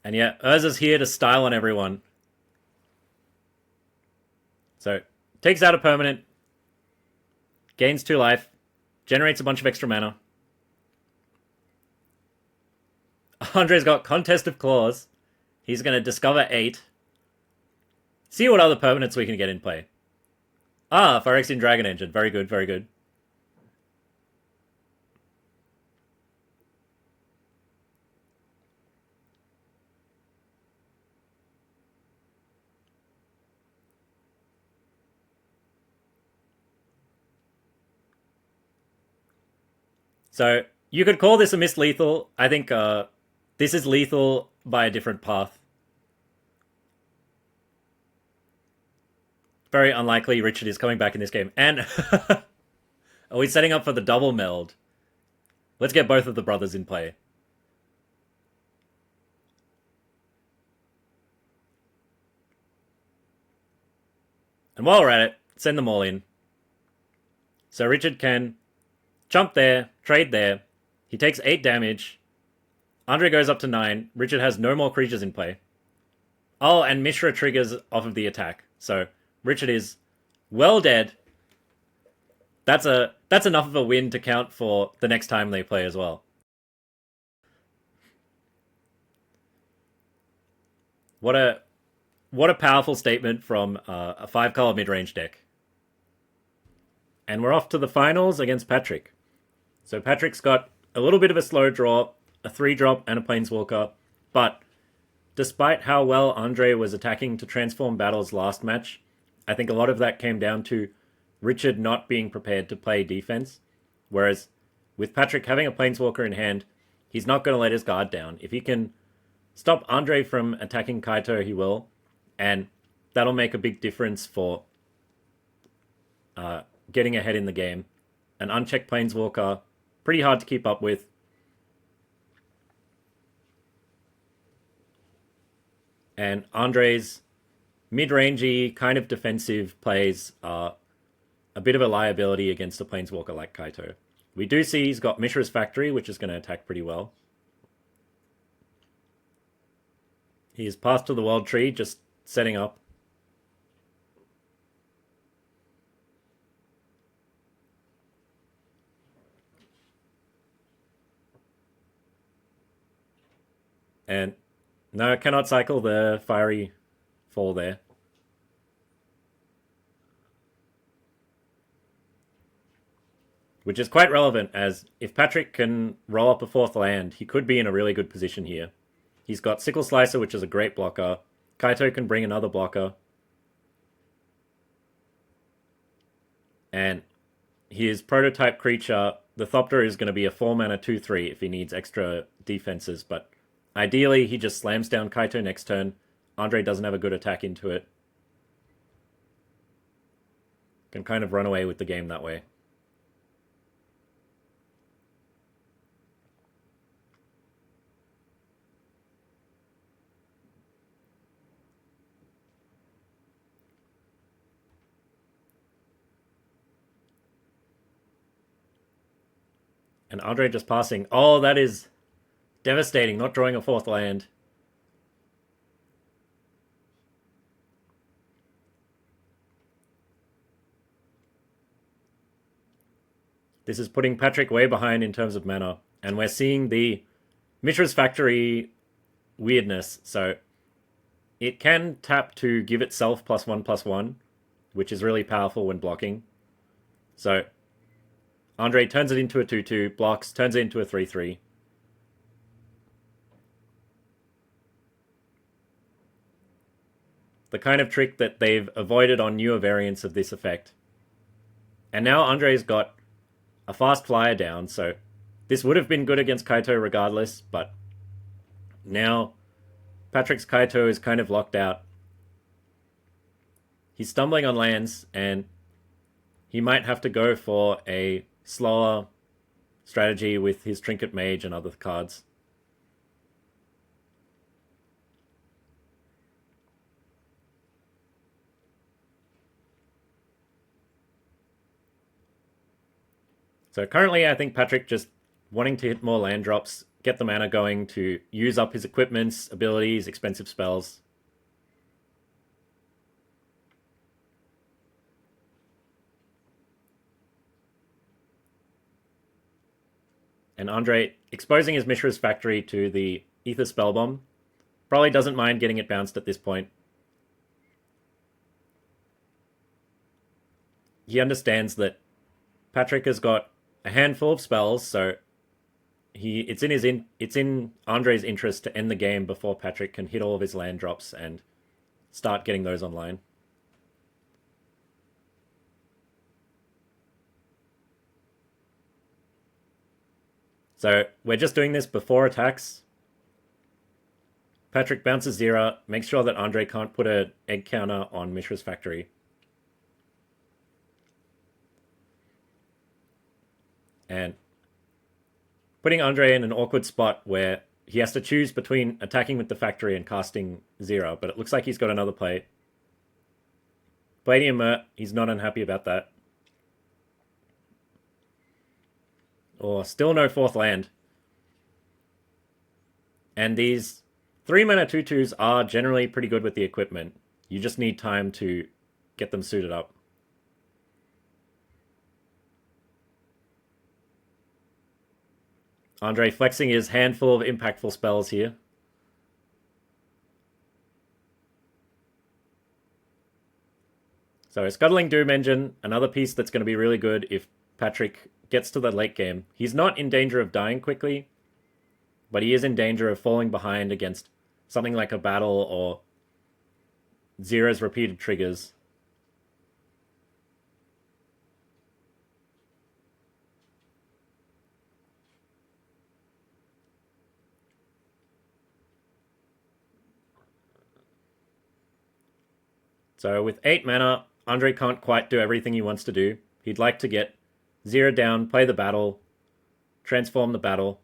And yeah, Urza's here to style on everyone. So, takes out a permanent, gains 2 life, generates a bunch of extra mana. Andre's got Contest of Claws. He's going to discover 8. See what other permanents we can get in play. Ah, Phyrexian Dragon Engine. Very good, very good. So, you could call this a missed lethal. I think this is lethal by a different path. very unlikely Richard is coming back in this game. And are we setting up for the double meld? Let's get both of the brothers in play. And while we're at it, send them all in. So Richard can jump there, trade there. He takes 8 damage. Andrea goes up to 9. Richard has no more creatures in play. Oh, and Mishra triggers off of the attack. So Richard is well dead. That's enough of a win to count for the next time they play as well. What a powerful statement from a 5-color mid-range deck. And we're off to the finals against Patrick. So Patrick's got a little bit of a slow draw, a 3-drop, and a Planeswalker. But despite how well Andre was attacking to transform battles last match, I think a lot of that came down to Richard not being prepared to play defense. Whereas with Patrick having a Planeswalker in hand, he's not going to let his guard down. If he can stop Andre from attacking Kaito, he will. And that'll make a big difference for getting ahead in the game. An unchecked Planeswalker, pretty hard to keep up with. And Andre's mid-rangey, kind of defensive plays are a bit of a liability against a Planeswalker like Kaito. We do see he's got Mishra's Factory, which is going to attack pretty well. He is passed to the World Tree, just setting up. And no, I cannot cycle the Fiery Fall there. Which is quite relevant, as if Patrick can roll up a 4th land, he could be in a really good position here. He's got Sickle Slicer, which is a great blocker. Kaito can bring another blocker. And his prototype creature, the Thopter, is going to be a 4-mana 2/3 if he needs extra defenses, but ideally he just slams down Kaito next turn. Andre doesn't have a good attack into it. Can kind of run away with the game that way. And Andre just passing. Oh, that is devastating, not drawing a 4th land. This is putting Patrick way behind in terms of mana. And we're seeing the Mishra's Factory weirdness. So it can tap to give itself +1/+1, which is really powerful when blocking. So Andre turns it into a 2/2, blocks, turns it into a 3/3. The kind of trick that they've avoided on newer variants of this effect. And now Andre's got a fast flyer down, so this would have been good against Kaito regardless, but now Patrick's Kaito is kind of locked out. He's stumbling on lands, and he might have to go for a slower strategy with his Trinket Mage and other cards. So currently I think Patrick just wanting to hit more land drops, get the mana going to use up his equipments, abilities, expensive spells. And Andre exposing his Mishra's Factory to the Ether Spellbomb. Probably doesn't mind getting it bounced at this point. He understands that Patrick has got a handful of spells, so it's in Andre's interest to end the game before Patrick can hit all of his land drops and start getting those online. So we're just doing this before attacks. Patrick bounces Zera, makes sure that Andre can't put an egg counter on Mishra's Factory. and putting Andre in an awkward spot where he has to choose between attacking with the factory and casting Zero, but it looks like he's got another play. Palladium Mert, he's not unhappy about that. Or still no fourth land. And these 3-mana 2/2s are generally pretty good with the equipment. You just need time to get them suited up. Andre flexing his handful of impactful spells here. So Scuttling Doom Engine, another piece that's going to be really good if Patrick gets to the late game. He's not in danger of dying quickly, but he is in danger of falling behind against something like a battle or Zero's repeated triggers. So with 8 mana, Andre can't quite do everything he wants to do. He'd like to get Zero down, play the battle, transform the battle.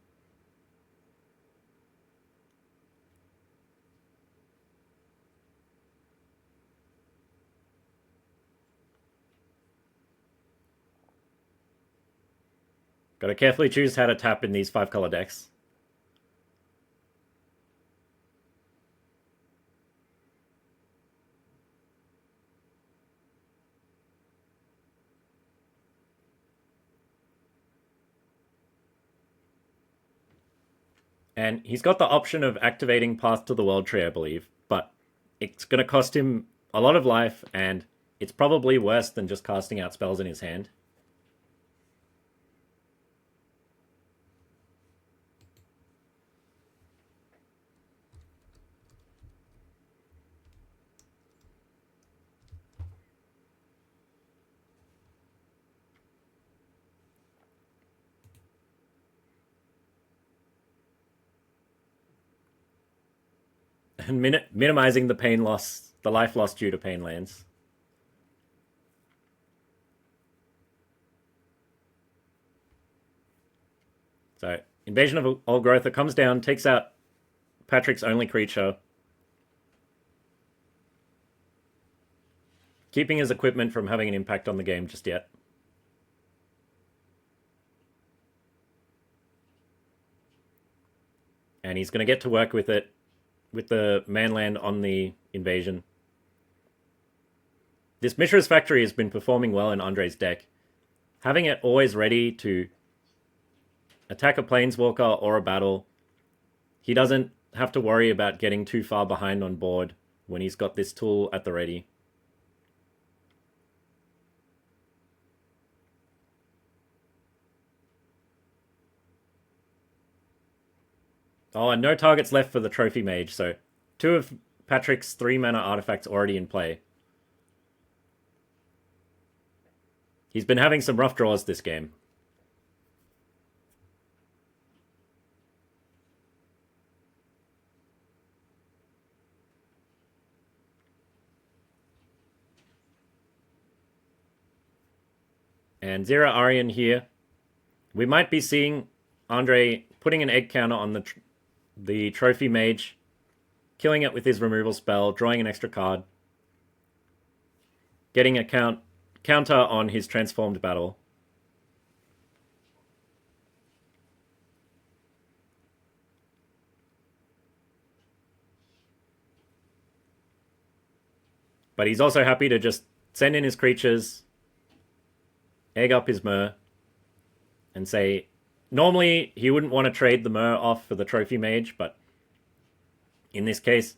Gotta carefully choose how to tap in these 5-color decks. And he's got the option of activating Path to the World Tree, I believe, but it's going to cost him a lot of life, and it's probably worse than just casting out spells in his hand. And minimizing the pain loss, the life loss due to pain lands. So, Invasion of Old Growth, it comes down, takes out Patrick's only creature, keeping his equipment from having an impact on the game just yet. And he's going to get to work with it, with the manland on the invasion. This Mishra's Factory has been performing well in Andre's deck. Having it always ready to attack a Planeswalker or a battle, he doesn't have to worry about getting too far behind on board when he's got this tool at the ready. Oh, and no targets left for the Trophy Mage, so 2 of Patrick's 3-mana artifacts already in play. He's been having some rough draws this game. And Zero Arian here. We might be seeing Andre putting an egg counter on the Trophy Mage, killing it with his removal spell, drawing an extra card, getting a counter on his transformed battle. But he's also happy to just send in his creatures, egg up his Myr, and say, normally he wouldn't want to trade the Myr off for the Trophy Mage, but in this case,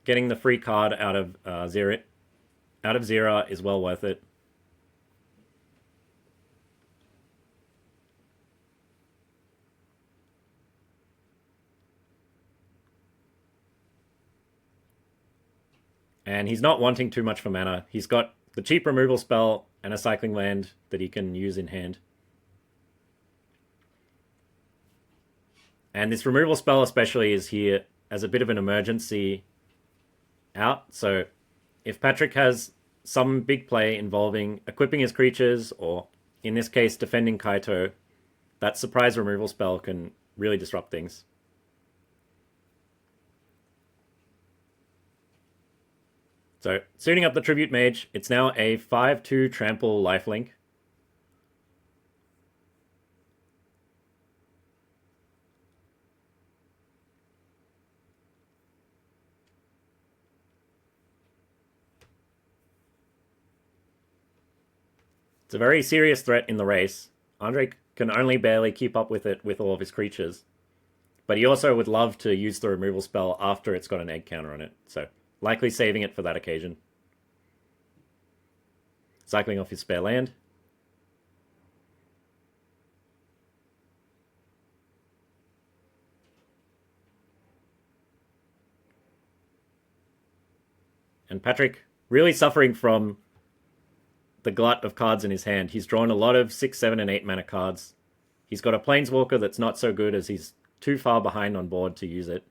getting the free card out of Zero is well worth it. And he's not wanting too much for mana. He's got the cheap removal spell and a cycling land that he can use in hand. And this removal spell especially is here as a bit of an emergency out. So if Patrick has some big play involving equipping his creatures or in this case defending Kaito, that surprise removal spell can really disrupt things. So, suiting up the Tribute Mage, it's now a 5-2 trample lifelink. It's a very serious threat in the race. Andre can only barely keep up with it with all of his creatures. But he also would love to use the removal spell after it's got an egg counter on it. So, likely saving it for that occasion. Cycling off his spare land. And Patrick really suffering from the glut of cards in his hand. He's drawn a lot of 6, 7, and 8 mana cards. He's got a Planeswalker that's not so good as he's too far behind on board to use it.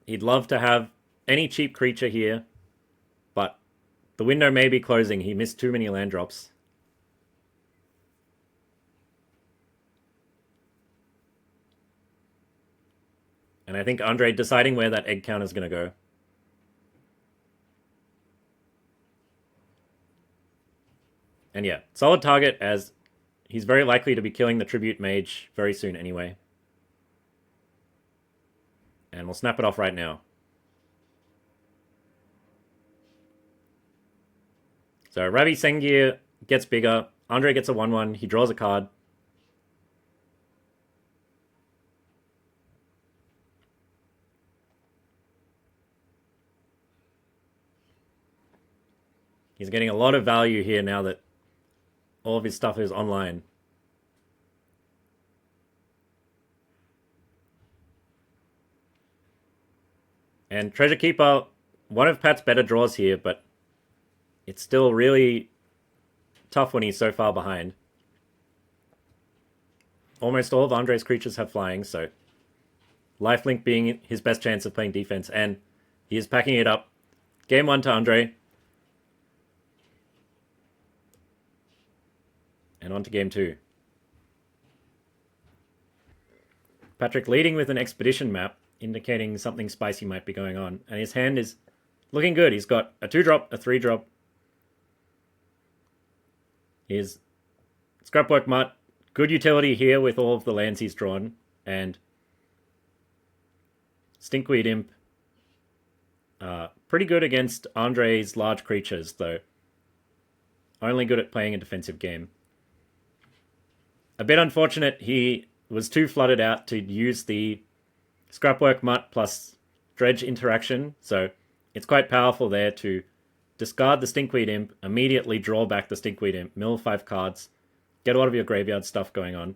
He'd love to have any cheap creature here, but the window may be closing. He missed too many land drops. And I think Andre deciding where that egg count is going to go. And yeah, solid target, as he's very likely to be killing the Tribute Mage very soon anyway. And we'll snap it off right now. So Ravi Sengir gets bigger. Andre gets a 1-1. He draws a card. He's getting a lot of value here now that all of his stuff is online. And Treasure Keeper, one of Pat's better draws here, but it's still really tough when he's so far behind. Almost all of Andre's creatures have flying, so lifelink being his best chance of playing defense, and he is packing it up. Game 1 to Andre. And on to game 2. Patrick leading with an Expedition map, indicating something spicy might be going on. And his hand is looking good. He's got a 2-drop, a 3-drop. His Scrapwork Mutt, good utility here with all of the lands he's drawn. And Stinkweed Imp, pretty good against Andre's large creatures, though. Only good at playing a defensive game. A bit unfortunate, he was too flooded out to use the Scrapwork Mutt plus Dredge interaction, so it's quite powerful there to discard the Stinkweed Imp, immediately draw back the Stinkweed Imp, mill 5 cards, get a lot of your graveyard stuff going on.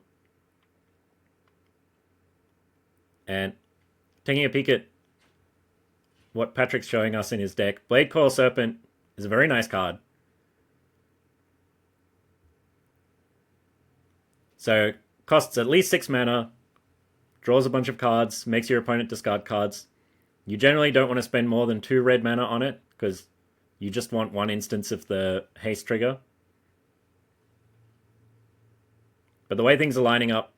And taking a peek at what Patrick's showing us in his deck, Blade Coil Serpent is a very nice card. So, costs at least 6 mana, draws a bunch of cards, makes your opponent discard cards. You generally don't want to spend more than 2 red mana on it, because you just want 1 instance of the haste trigger. But the way things are lining up,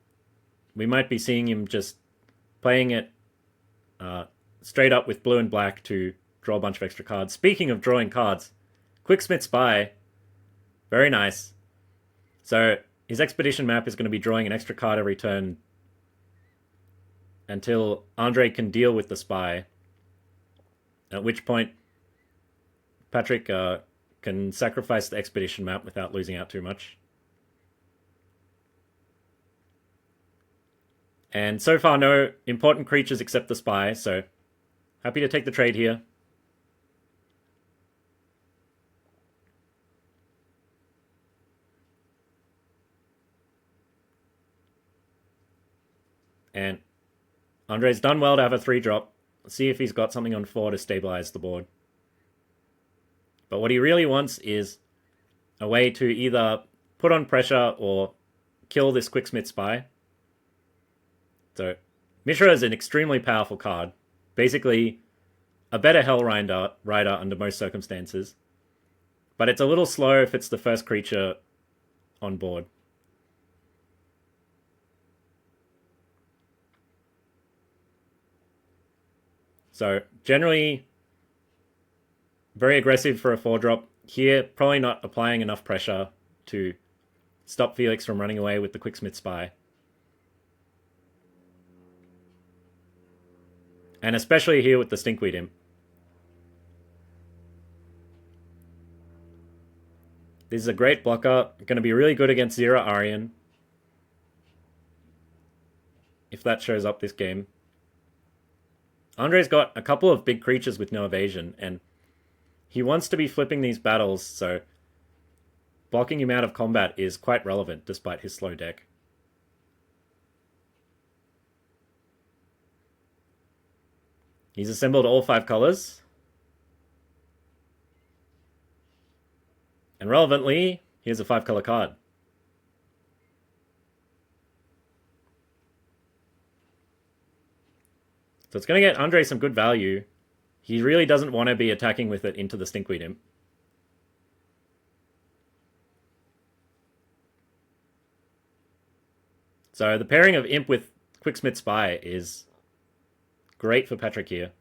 we might be seeing him just playing it straight up with blue and black to draw a bunch of extra cards. Speaking of drawing cards, Quicksmith Spy, very nice. So his Expedition map is going to be drawing an extra card every turn until Andre can deal with the Spy, at which point Patrick can sacrifice the Expedition map without losing out too much. And so far, no important creatures except the Spy, so happy to take the trade here. And Andre's done well to have a 3-drop. Let's see if he's got something on 4 to stabilize the board. But what he really wants is a way to either put on pressure or kill this Quicksmith Spy. So Mishra is an extremely powerful card. Basically, a better Hell Rider under most circumstances. But it's a little slow if it's the first creature on board. So generally very aggressive for a 4-drop. Here, probably not applying enough pressure to stop Felix from running away with the Quicksmith Spy. And especially here with the Stinkweed Imp. This is a great blocker. Going to be really good against Zero Arian. If that shows up this game. Andre's got a couple of big creatures with no evasion, and he wants to be flipping these battles, so blocking him out of combat is quite relevant despite his slow deck. He's assembled all 5 colors. And relevantly, here's a 5-color card. So it's going to get Andre some good value. He really doesn't want to be attacking with it into the Stinkweed Imp. So the pairing of Imp with Quicksmith Spy is great for Patrick here.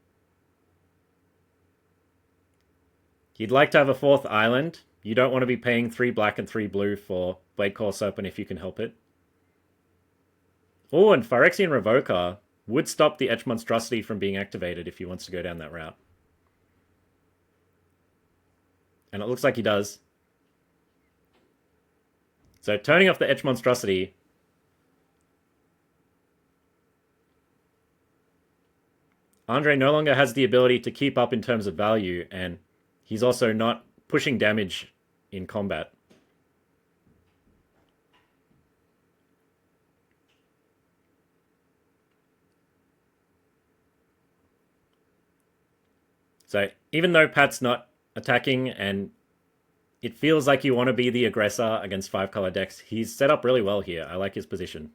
You'd like to have a 4th island. You don't want to be paying 3 black and 3 blue for Blade Core Serpent if you can help it. Oh, and Phyrexian Revoker would stop the Etch Monstrosity from being activated if he wants to go down that route. And it looks like he does. So turning off the Etch Monstrosity, Andre no longer has the ability to keep up in terms of value, and he's also not pushing damage in combat. So even though Pat's not attacking and it feels like you want to be the aggressor against 5-color decks, he's set up really well here. I like his position.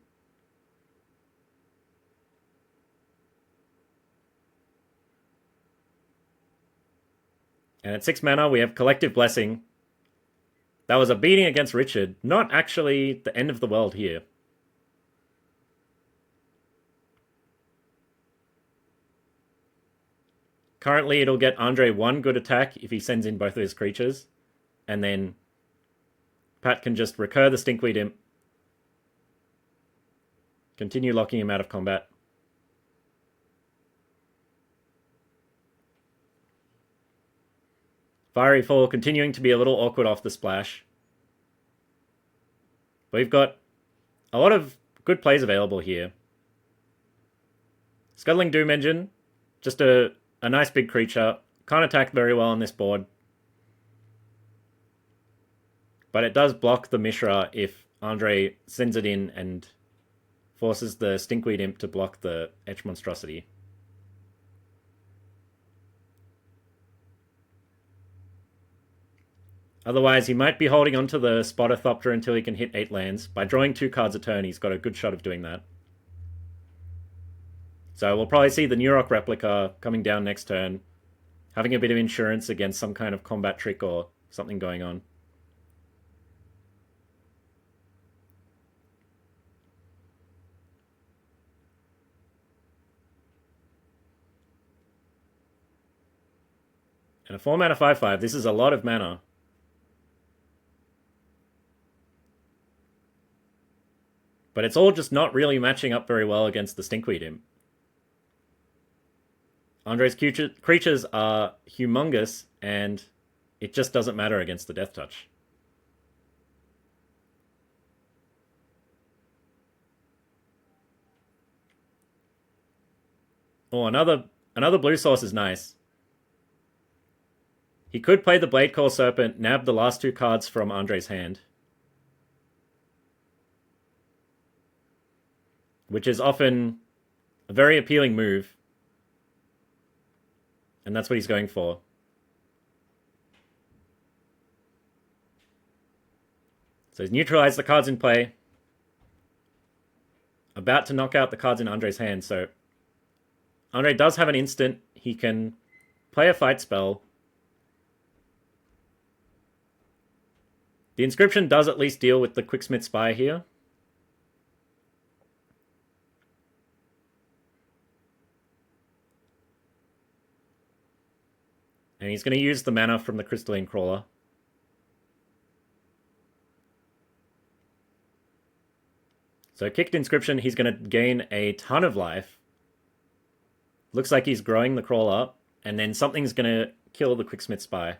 And at 6 mana, we have Collective Blessing. That was a beating against Richard. Not actually the end of the world here. Currently, it'll get Andre 1 good attack if he sends in both of his creatures. And then Pat can just recur the Stinkweed Imp. Continue locking him out of combat. Fiery Fall continuing to be a little awkward off the splash. But we've got a lot of good plays available here. Scuttling Doom Engine, just a nice big creature. Can't attack very well on this board. But it does block the Mishra if Andre sends it in and forces the Stinkweed Imp to block the Etch Monstrosity. Otherwise, he might be holding onto the Spotothopter until he can hit 8 lands. By drawing 2 cards a turn, he's got a good shot of doing that. So we'll probably see the Nurok Replica coming down next turn, having a bit of insurance against some kind of combat trick or something going on. And a 4-mana 5/5, this is a lot of mana. But it's all just not really matching up very well against the Stinkweed Imp. Andre's creatures are humongous, and it just doesn't matter against the Death Touch. Oh, another blue source is nice. He could play the Blade Core Serpent, nab the last 2 cards from Andre's hand. Which is often a very appealing move. And that's what he's going for. So he's neutralized the cards in play. About to knock out the cards in Andre's hand. So Andre does have an instant. He can play a fight spell. The inscription does at least deal with the Quicksmith Spire here. And he's going to use the mana from the Crystalline Crawler. So kicked Inscription, he's going to gain a ton of life. Looks like he's growing the Crawler, and then something's going to kill the Quicksmith Spire.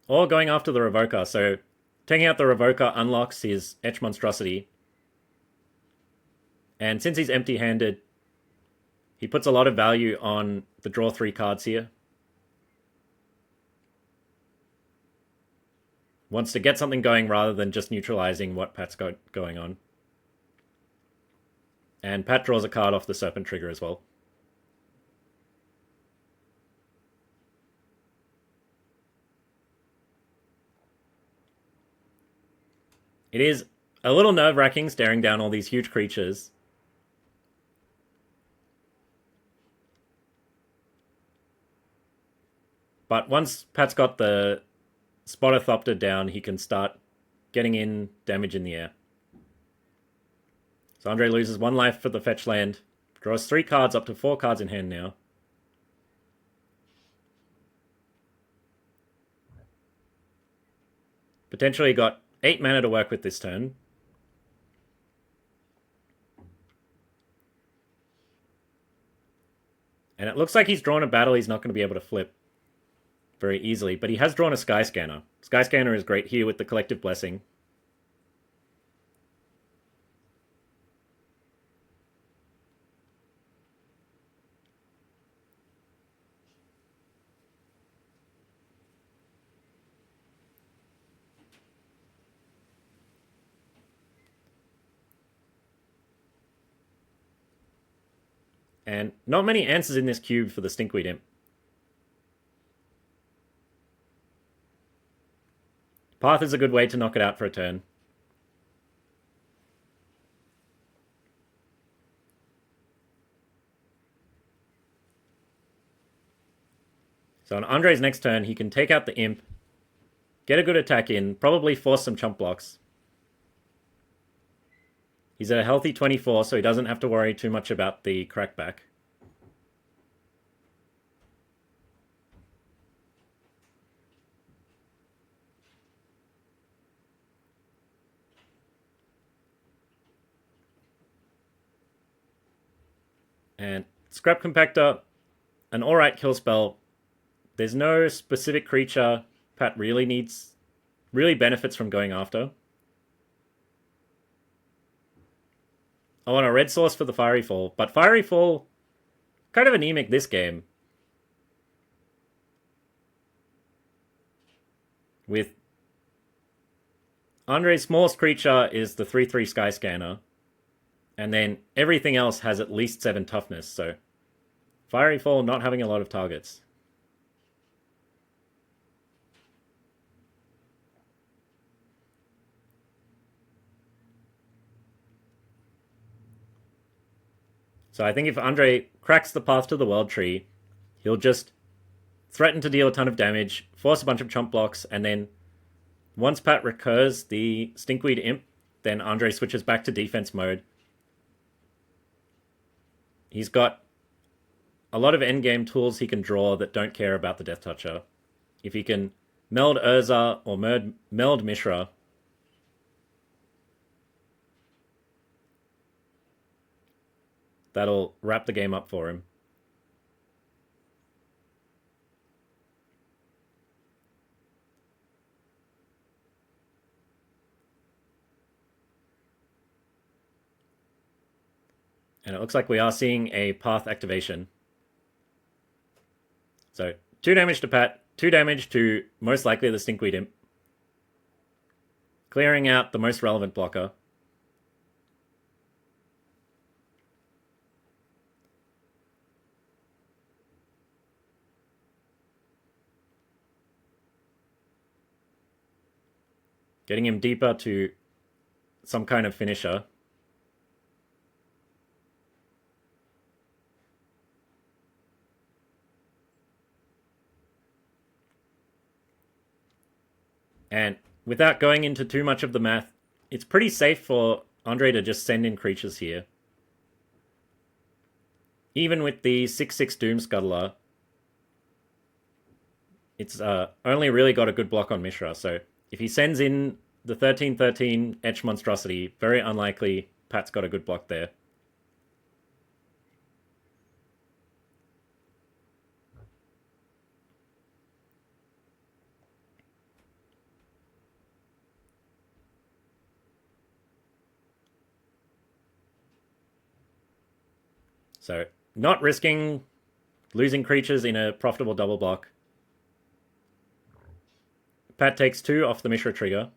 Or going after the Revoker, so taking out the Revoker unlocks his Etch Monstrosity. And since he's empty-handed, he puts a lot of value on the draw 3 cards here. Wants to get something going rather than just neutralizing what Pat's got going on. And Pat draws a card off the Serpent Trigger as well. It is a little nerve-wracking staring down all these huge creatures. But once Pat's got the Spotter down, he can start getting in damage in the air. So Andre loses 1 life for the fetch land. Draws 3 cards, up to 4 cards in hand now. Potentially got 8 mana to work with this turn. And it looks like he's drawn a battle he's not going to be able to flip very easily, but he has drawn a Skyscanner. Skyscanner is great here with the Collective Blessing. And not many answers in this cube for the Stinkweed Imp. Path is a good way to knock it out for a turn. So on Andre's next turn, he can take out the Imp, get a good attack in, probably force some chump blocks. He's at a healthy 24, so he doesn't have to worry too much about the crackback. And Scrap Compactor, an alright kill spell. There's no specific creature Pat really benefits from going after. I want a red source for the Fiery Fall, but Fiery Fall, kind of anemic this game. With Andre's smallest creature is the 3/3 Skyscanner, and then everything else has at least 7 toughness, so Fiery Fall not having a lot of targets. So I think if Andre cracks the Path to the World Tree, he'll just threaten to deal a ton of damage, force a bunch of chump blocks, and then once Pat recurs the Stinkweed Imp, then Andre switches back to defense mode. He's got a lot of endgame tools he can draw that don't care about the Death Toucher. If he can meld Urza or meld Mishra, that'll wrap the game up for him. And it looks like we are seeing a Path activation. So 2 damage to Pat, 2 damage to most likely the Stinkweed Imp. Clearing out the most relevant blocker. getting him deeper to some kind of finisher. And without going into too much of the math, it's pretty safe for Andre to just send in creatures here. Even with the 6/6 Doom Scuttler, it's only really got a good block on Mishra. So if he sends in the 13/13 Etch Monstrosity, very unlikely Pat's got a good block there. So not risking losing creatures in a profitable double block. Pat takes 2 off the Mishra trigger.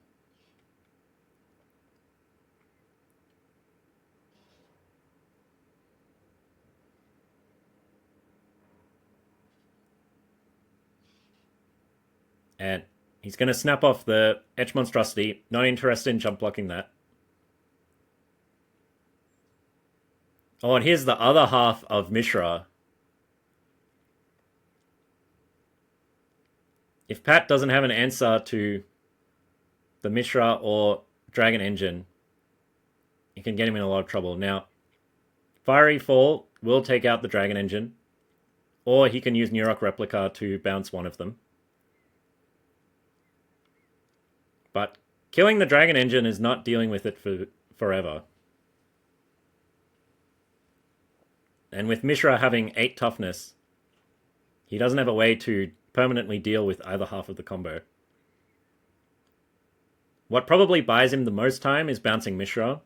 And he's going to snap off the Etch Monstrosity. Not interested in jump blocking that. Oh, and here's the other half of Mishra. If Pat doesn't have an answer to the Mishra or Dragon Engine, you can get him in a lot of trouble. Now, Fiery Fall will take out the Dragon Engine, or he can use Neurok Replica to bounce one of them. But killing the Dragon Engine is not dealing with it for forever. And with Mishra having 8 toughness, he doesn't have a way to permanently deal with either half of the combo. What probably buys him the most time is bouncing Mishra.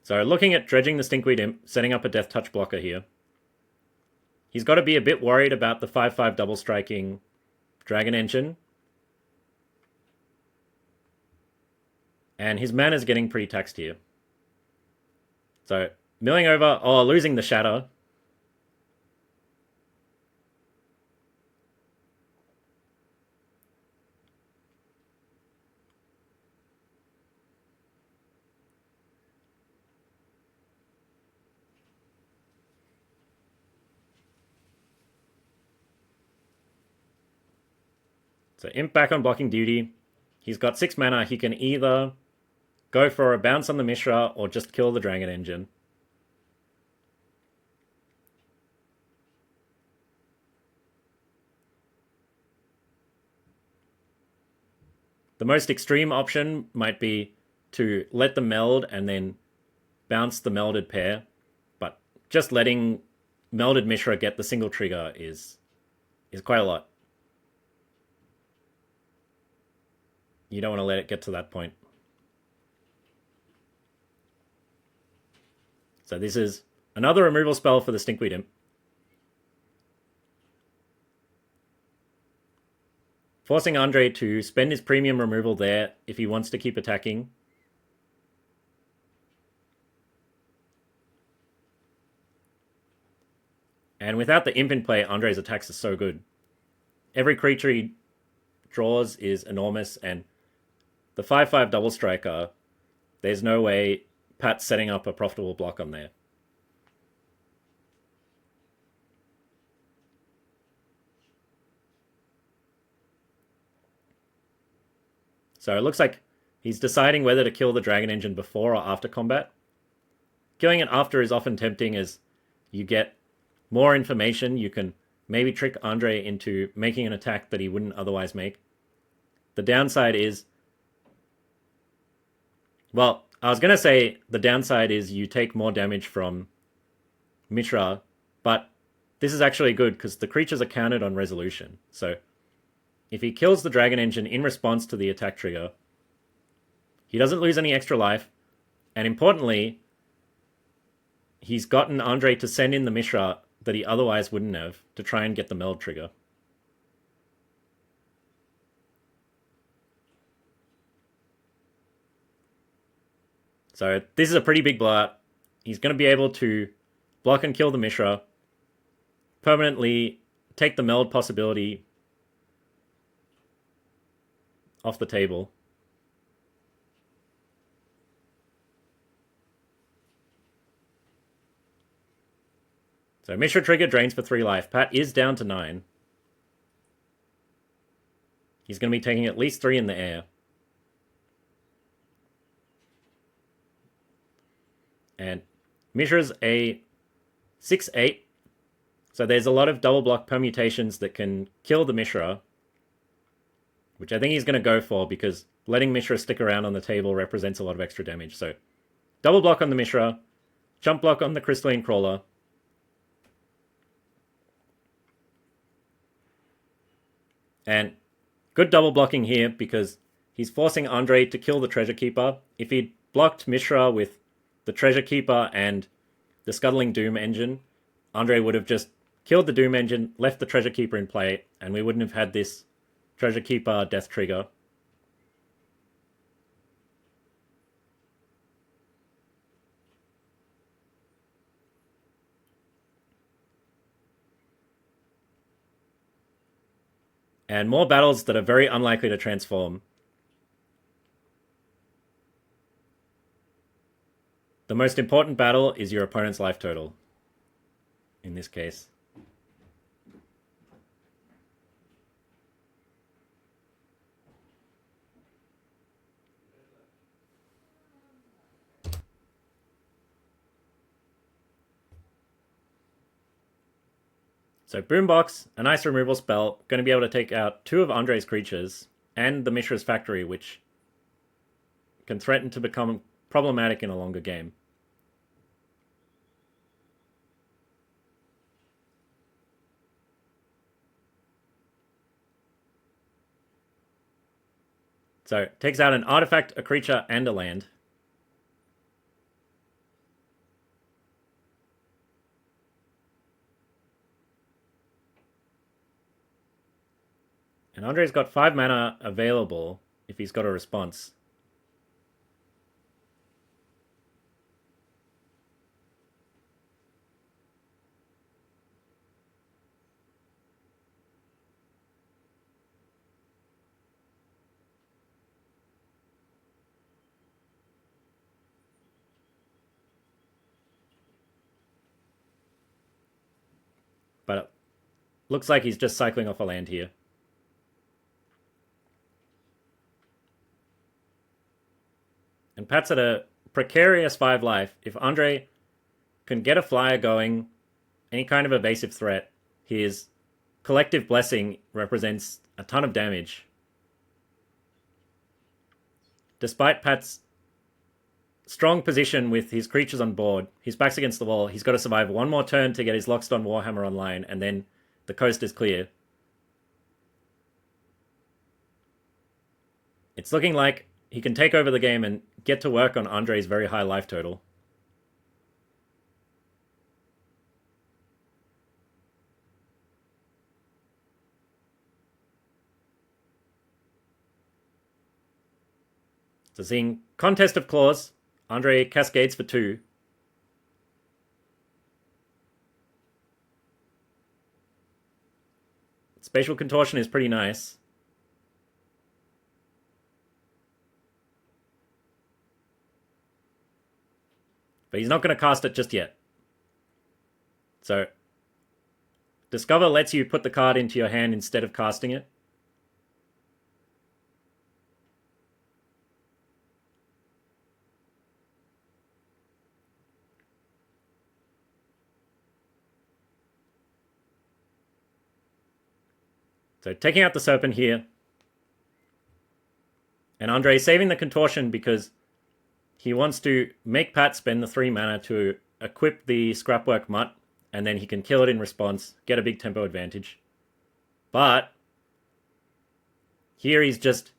So looking at dredging the Stinkweed Imp, setting up a Death Touch blocker here. He's got to be a bit worried about the 5/5 double striking Dragon Engine. And his mana's getting pretty taxed here. So milling over, losing the Shatter. So Imp back on blocking duty. He's got 6 mana. He can either go for a bounce on the Mishra or just kill the Dragon Engine. The most extreme option might be to let the meld and then bounce the melded pair, but just letting melded Mishra get the single trigger is quite a lot. You don't want to let it get to that point. So this is another removal spell for the Stinkweed Imp. Forcing Andre to spend his premium removal there if he wants to keep attacking. And without the Imp in play, Andre's attacks are so good. Every creature he draws is enormous, and the 5/5 double striker, there's no way Pat's setting up a profitable block on there. So it looks like he's deciding whether to kill the Dragon Engine before or after combat. Killing it after is often tempting as you get more information. You can maybe trick Andre into making an attack that he wouldn't otherwise make. The downside is, well, I was going to say the downside is you take more damage from Mishra, but this is actually good because the creatures are counted on resolution. So if he kills the Dragon Engine in response to the attack trigger, he doesn't lose any extra life, and importantly, he's gotten Andre to send in the Mishra that he otherwise wouldn't have to try and get the meld trigger. So this is a pretty big blowout. He's going to be able to block and kill the Mishra, permanently take the meld possibility off the table. So Mishra trigger drains for 3 life. Pat is down to 9. He's going to be taking at least 3 in the air. And Mishra's a 6/8. So there's a lot of double block permutations that can kill the Mishra, which I think he's going to go for because letting Mishra stick around on the table represents a lot of extra damage. So double block on the Mishra, jump block on the Crystalline Crawler. And good double blocking here because he's forcing Andre to kill the Treasure Keeper. If he'd blocked Mishra with the Treasure Keeper and the Scuttling Doom engine, Andre would have just killed the Doom engine, left the Treasure Keeper in play, and we wouldn't have had this Treasure Keeper death trigger. And more battles that are very unlikely to transform. The most important battle is your opponent's life total, in this case. So Boombox, an ice removal spell, going to be able to take out 2 of Andre's creatures and the Mishra's Factory, which can threaten to become problematic in a longer game. So takes out an artifact, a creature, and a land. And Andre's got 5 mana available if he's got a response. But it looks like he's just cycling off a land here. And Pat's at a precarious 5 life. If Andre can get a flyer going, any kind of evasive threat, his Collective Blessing represents a ton of damage. Despite Pat's strong position with his creatures on board, his back's against the wall, he's got to survive 1 more turn to get his Lockstone Warhammer online, and then the coast is clear. It's looking like he can take over the game and get to work on Andre's very high life total. So seeing Contest of Claws, Andre cascades for 2. Spatial Contortion is pretty nice. But he's not going to cast it just yet. So, Discover lets you put the card into your hand instead of casting it. So taking out the Serpent here. And Andre saving the Contortion because he wants to make Pat spend the 3 mana to equip the Scrapwork Mutt, and then he can kill it in response, get a big tempo advantage. But here he's just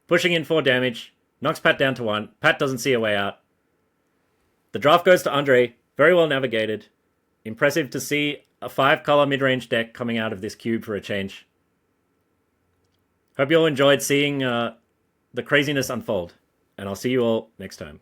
pushing in 4 damage, knocks Pat down to 1. Pat doesn't see a way out. The draft goes to Andre, very well navigated. Impressive to see a 5-color mid-range deck coming out of this cube for a change. Hope you all enjoyed seeing the craziness unfold, and I'll see you all next time.